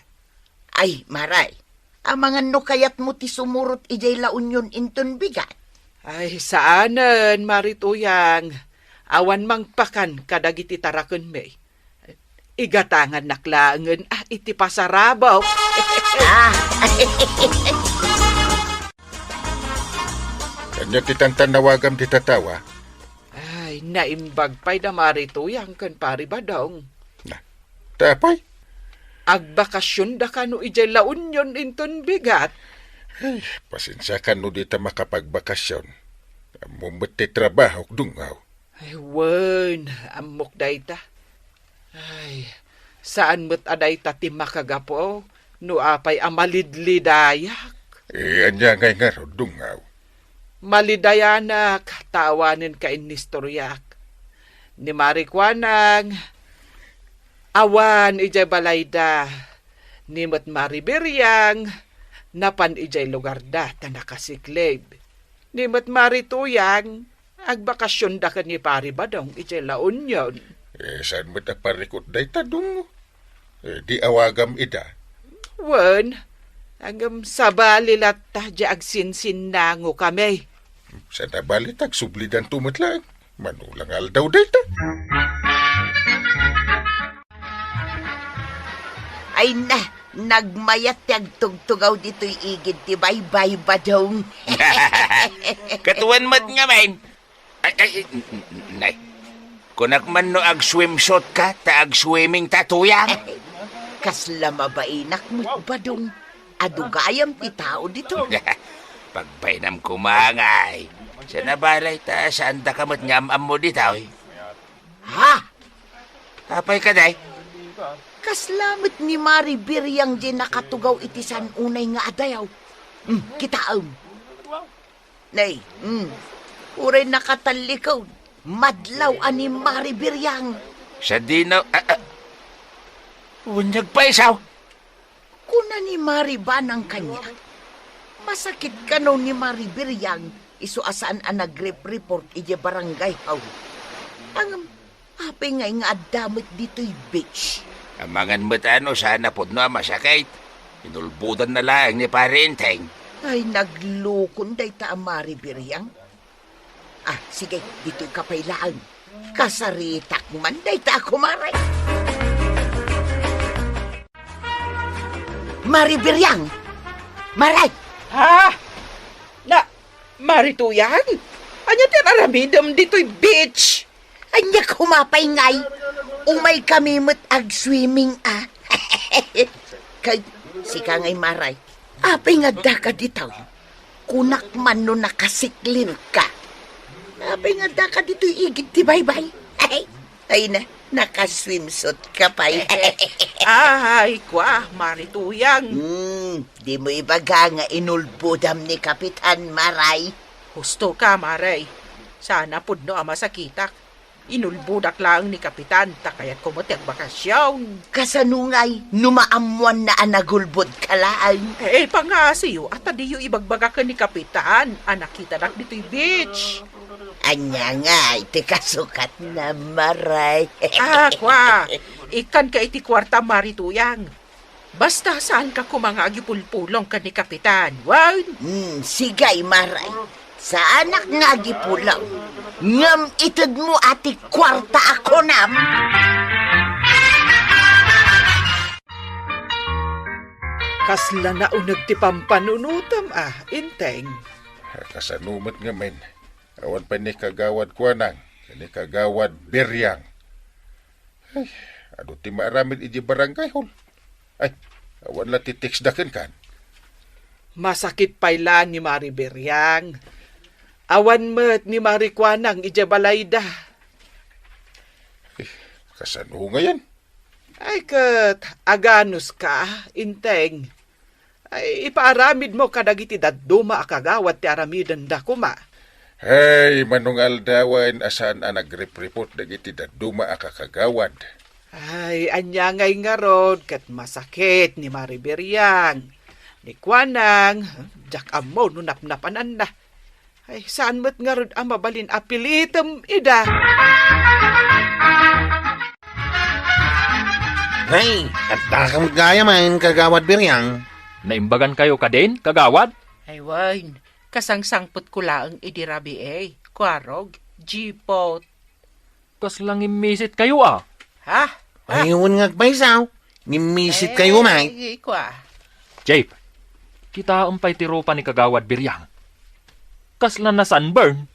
Speaker 1: Ay, maray, ang mga no kayat mo ti sumurot ijay launyon inton bigat.
Speaker 5: Ay, saanan, Marituyang. Awan mangpakan kadagiti tarakon may. Igatangan naklaangan, iti pasarabaw.
Speaker 2: Kanya titang tanawagam ti tatawa.
Speaker 5: Ay, naimbag pa'y na Marituyang kan paribadong.
Speaker 2: Tapay?
Speaker 5: Agbakasyon da ka no ijay launyon inton bigat.
Speaker 2: Ay, pasensya ka no di ta makapagbakasyon. Mumot ti trabaho dungaw.
Speaker 5: Ay, wen, amok day ta. Ay, saan mo't aday ta ti makagapo? No apay amalidlidayak.
Speaker 2: Anya ngay nga ro, dungaw.
Speaker 5: Malidayanak, tawanin ka inistoryak. Ni Marikwanang, awan ijay balayda. Ni Mat Maribiryang, napan ijay lugar da ta nakasikleb. Ni Mat Marituyang, agbakasyon da ka ni pari badong ijay laon yun.
Speaker 2: Saan mo't aparikot day tadong? Di awagam ida.
Speaker 5: Wen, agam sabalilat ta di agsinsin na ngo kami.
Speaker 2: Sa nabalitag, sublidan tumatlaan. Manulang aldaw day ta.
Speaker 1: Ay na, nagmayat tiyag tugtugaw dito'y igid ti baybay badong.
Speaker 7: Katuan mat nga main. Ay, nay. Kunak man no ag swimsuit ka, ta ag swimming tatuyang.
Speaker 1: Kasla mabainak mo badong. Adugayam ti tao dito.
Speaker 7: Pagpainam kumangay. Sa nabalay ta, saan da kamot ngam mo ditaw?
Speaker 1: Ha?
Speaker 7: Apay ka day?
Speaker 1: Kaslamit ni Maribir yang di nakatugaw itisan unay nga adayaw. Kitaam. Nay, uray nakatalikaw. Madlaw ani Maribir yang.
Speaker 7: Sa dinaw... Unyag pa isaw.
Speaker 1: Kuna ni Mariba ng kanya. Masakit ka no ni Maribir yang isuasaan ang nag-report ije barangay haw. Ang apay ngay nga adamit dito'y beach.
Speaker 7: Amangan mo't ano, sana po na masakit. Inulbudan na lang ni parenteng.
Speaker 1: Ay, naglukon day ta ang Maribir yang. Sige, dito'y kapaylaan. Kasaritak man day ta ako maray. Maribir yang! Maray!
Speaker 9: Marituyang? Anya tinaramidam dito'y beach.
Speaker 1: Anya kumapay ngay. Umay kami mo't ag-swimming Kay, sika ngay maray. Apay nga da ka ditaw. Kunak man no nakasiklir ka. Apay nga da ka dito'y igit ti baybay. Ay na, nakaswimsuit ka pa'y.
Speaker 9: Ay, kwa, Marituyang.
Speaker 1: Di mo ibaga nga inulbudam ni Kapitan Maray.
Speaker 9: Husto ka, Maray. Sana pudno ang masakitak. Inulbudak lang ni Kapitan, takayat kumutag bakasyon.
Speaker 1: Kasanungay, numaamuan na anagulbod ka lang.
Speaker 9: Pangasiyo, at adiyo ibagbaga ka ni Kapitan. Nakita nak dito'y beach.
Speaker 1: Anya nga, iti kasukat na Maray.
Speaker 9: Kwa, ikan ka iti kwarta Marituyang. Basta saan ka kumangagipulpulong ka ni Kapitan, wow?
Speaker 1: Sigay, Maray. Sa anak nga gipulaw, ngam itod mo ati kwarta ako nam.
Speaker 5: Kasla na unag ti pampanunutam inteng.
Speaker 2: Kasanumat nga men. Awan pa ni kagawad Kuanang, ni kagawad Biryang. Ay, ano ti maaramid iji barangay hol. Ay, awan la ti tiksdaken kan.
Speaker 5: Masakit payla ni Maribiryang. Awan met ni Marikwanang ija balayda.
Speaker 2: Kasano nga yan?
Speaker 5: Ay kat, aganus ka, inteng. Ay, ipaaramid mo kadagiti daduma akagawat ti aramidan da kuma.
Speaker 2: Ay, manungal dawan asan ang nag-report dagiti daduma akakagawad.
Speaker 5: Ay, anya ngay nga rod, kat masakit ni Maribiryang. Ni Kwanang, jak amo no napnapanan na. Ay, saan mo't nga rod ang mabalin apilitam ida?
Speaker 6: Ay, at takamot gaya man, kagawad Biryang.
Speaker 10: Naimbagan kayo ka din, kagawad?
Speaker 9: Ay, wain. Kasangsangpot ko lang idirabi Kwarog, jipot.
Speaker 10: Kas lang imisit kayo
Speaker 9: Ha?
Speaker 6: Ayun nga paisaw. Nimisit kayo, may.
Speaker 9: Ay, kwa.
Speaker 10: Jape, kita umpay tirupa ni kagawad Biryang. Kas lang na sunburn.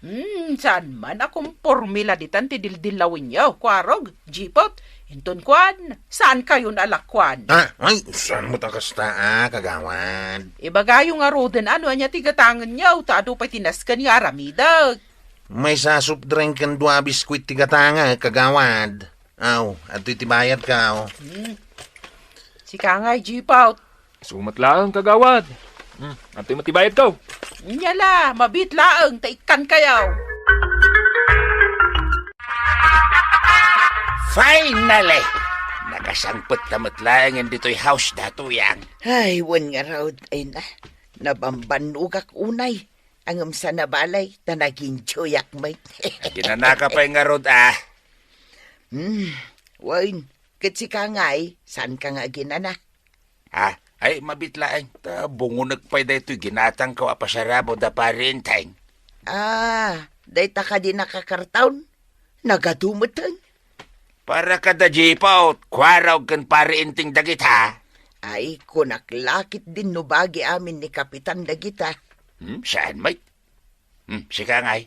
Speaker 9: Saan man akong formula ditan ti dildilawin niyo, Kwarog, jipot. Inton kwan, saan kayo nalakwan?
Speaker 6: Ay, saan mo takasta, kagawad?
Speaker 9: Ibagayo nga roden ano anya tigatangan niyo, tado pa tinaskan ni Aramida.
Speaker 6: May sasup drink kan dua biskwit tigatanga, kagawad. Aw, at itibayad ka,
Speaker 9: Sika nga, jipot.
Speaker 10: Sumat lang, kagawad. Ato'y matibayad ko.
Speaker 9: Nyala, mabit laang, taikan kayaw.
Speaker 7: Finally! Nakasangpot na matlaang dito'y house na tuyang.
Speaker 1: Ay, wan nga raw ay na. Nabambanugak unay. Ang sa nabalay, na naging tsuyak may.
Speaker 7: Ginanaka pa yung rod ah.
Speaker 1: Wain, kasi ka nga saan ka nga ginana?
Speaker 7: Ha? Ay, mabitlaang. Bungo nagpay da ito'y ginatang ko apasarabo da parinteng.
Speaker 1: Dayta ka di nakakartaon? Nagadumutan?
Speaker 7: Para kada jipaw, kwaraw kan parinting dagit ha.
Speaker 1: Ay, kunaklakit din nubagi amin ni Kapitan Dagita.
Speaker 7: Saan, mate? Sika nga'y.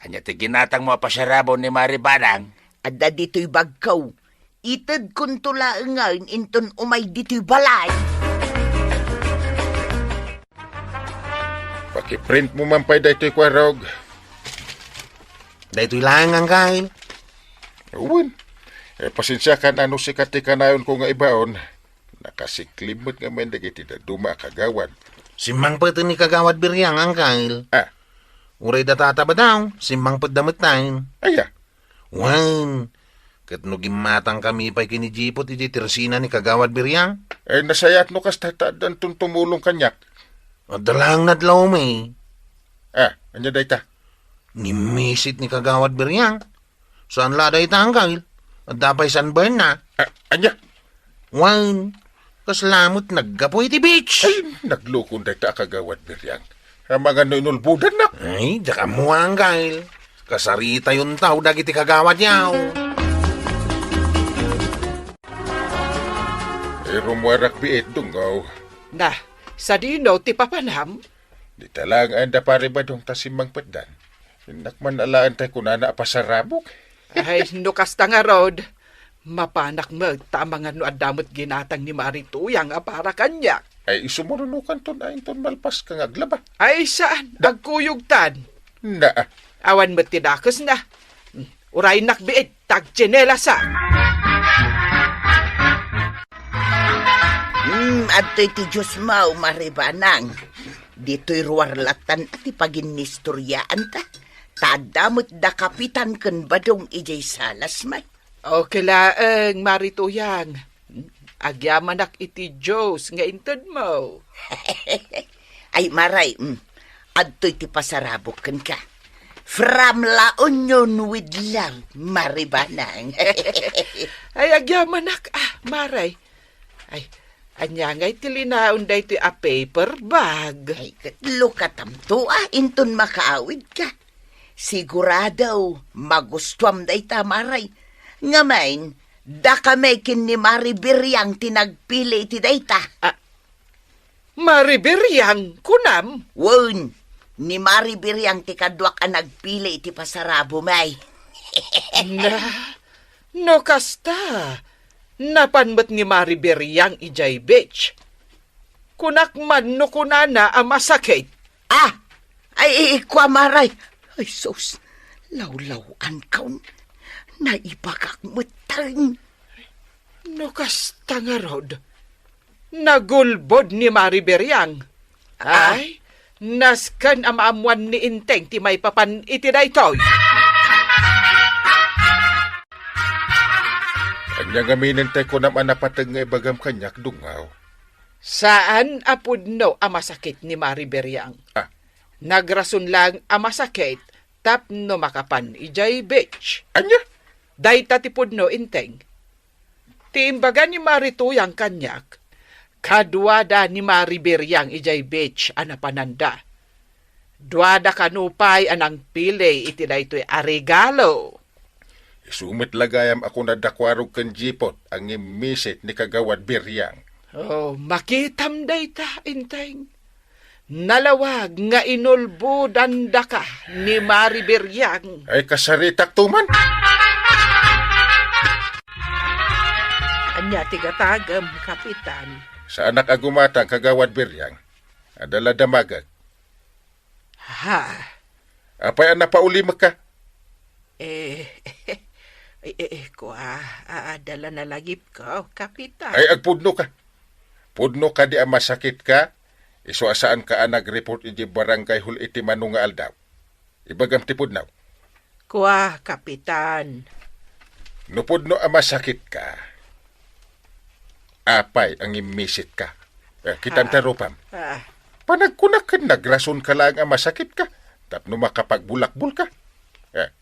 Speaker 7: Anya ti ginatang mo apasarabo ni Maribanang.
Speaker 1: Adda dito'y bagkaw. Itad kun tula ngayon inton umay dito'y balay.
Speaker 2: Pakiprint mo man pa'y daytoy kwarog.
Speaker 6: Daytoy lang ang Kyle.
Speaker 2: Uwan. Pasensya ka na ano si katikanayon ko nga ibaon. Nakasiklimot nga may dagiti na duma kagawad.
Speaker 6: Simbang pa ni kagawad Biryang ang Kyle. Uray datata ba daw? Simbang pa damatain.
Speaker 2: Aya.
Speaker 6: Wan. Kat no gimatang kami pa'y kinijipot iti tersina ni kagawad Biryang.
Speaker 2: Ay nasayat no kas tatadaan tun tumulong kanyak.
Speaker 6: Dalang nadlaw may.
Speaker 2: Anya dayta?
Speaker 6: Nimisit ni kagawad Biryang. Saan laday ang Kyle? At dapay sunburn na.
Speaker 2: Anya?
Speaker 6: Wan. Kaslamot naggapoy iti beach.
Speaker 2: Ay, naglukon dayta kagawad Biryang. Ang mga nunulbudan na.
Speaker 6: Ay, daka mo ang Kyle. Kasarita yun tao dagiti kagawad yaw.
Speaker 2: Rumwarak biit dungaw.
Speaker 5: Na, sa dino ti papanam?
Speaker 2: Di talang anda pare ba dong tasimang peddan. Nakman alaan tayo kunana pasarabok.
Speaker 5: Ay, nukas ta nga rod. Mapanak mo, tamang ano adamot ginatang ni Marituyang para kanya.
Speaker 2: Ay isumununukan ton ayon ton malpas kang aglaba.
Speaker 5: Ay, saan? Agkuyugtan.
Speaker 2: Na.
Speaker 5: Awan mo tinakos na. Uray nakbiit, tagtsinela sa.
Speaker 1: Adto'y ti Diyos mau, Maribanang. Dito'y ruwarlatan at ipaginistoryaan ta. Tadamot da kapitan kan badong ijay salas may.
Speaker 5: Okay laang, Marituyang. Agyamanak iti Diyos nga intod mo.
Speaker 1: Ay maray, adto'y ti pasarabukan ka. From La Union with love, Maribanang.
Speaker 5: Ay, agyamanak, maray. Ay, anya nga'y tilinaon da ito a paper bag.
Speaker 1: Ay, lukatamto inton makaawid ka. Sigurado, magustuam da ita, maray. Ngamain, da kami kin ni Maribiryang tinagpili iti da ita.
Speaker 5: Maribiryang, kunam?
Speaker 1: Wun, ni Maribiryang ti kadwak ang nagpili iti pasarabo may.
Speaker 5: No kasta. Napanmat ni Maribiryang ijay beach. Kunakman no kunana a masakit.
Speaker 1: Ay, ikwa maray. Ay, sus, lawlawan kaun. Naibagak mutang.
Speaker 5: No kasta nga rod. Nagulbod ni Maribiryang. Ay, naskan amaamuan ni Inteng ti may papan iti daytoy.
Speaker 2: Anya gaminin tayo ko naman napatag nga ibagam kanyak dungaw.
Speaker 5: Saan apud no ang masakit ni Maribiryang? Nagrason lang ang masakit tapno makapan ijay beach.
Speaker 2: Anya?
Speaker 5: Dayta tipud no Inteng. Tiimbaga ni Marituyang kanyak. Kadwada ni Maribiryang ijay beach anapananda. Dwada kanupay anang pili iti daytoy a regalo.
Speaker 2: Isumit lagayam ako na dakwarog kan jipot ang imisit ni kagawad Biryang.
Speaker 5: Oh, makitam dayta, Inteng. Nalawag nga inulbo danda ka ni Maribiryang.
Speaker 2: Ay kasaritak tuman.
Speaker 9: Anya tigatagam, kapitan.
Speaker 2: Sa anak agumatang kagawad Biryang. Adala damagag. Apay ang napauli ka?
Speaker 9: Dala na lagip ko, kapitan.
Speaker 2: Ay agpudno ka. Pudno ka di masakit ka, isuasaan ka nag-report iti barangay hul iti manunga aldaw. Ibagam ti pudnaw.
Speaker 9: Kuha, Kapitan.
Speaker 2: No pudno masakit ka, apay ang imisit ka. Kitam tarupam.
Speaker 9: Ah,
Speaker 2: Panagkunak ka, nagrason ka lang masakit ka. Tapno makapagbulakbul ka.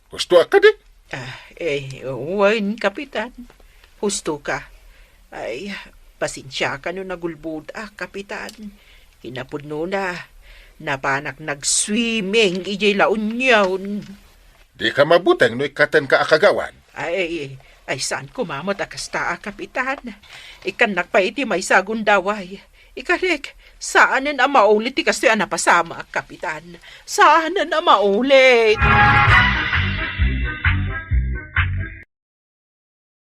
Speaker 2: Gusto ka di?
Speaker 9: Uwan, Kapitan. Husto ka. Ay, pasensya ka no nagulbud, Kapitan. Hinapudno na. Napanak nag-swimming, ijay laon yun.
Speaker 2: Di ka mabutang no ikatan ka akagawan.
Speaker 9: Ay, saan kumamot akasta, Kapitan? Ikan nakpaiti may sagundaway. Ikarek, saan na maulit ti kastoy napasama, Kapitan? Saan na maulit?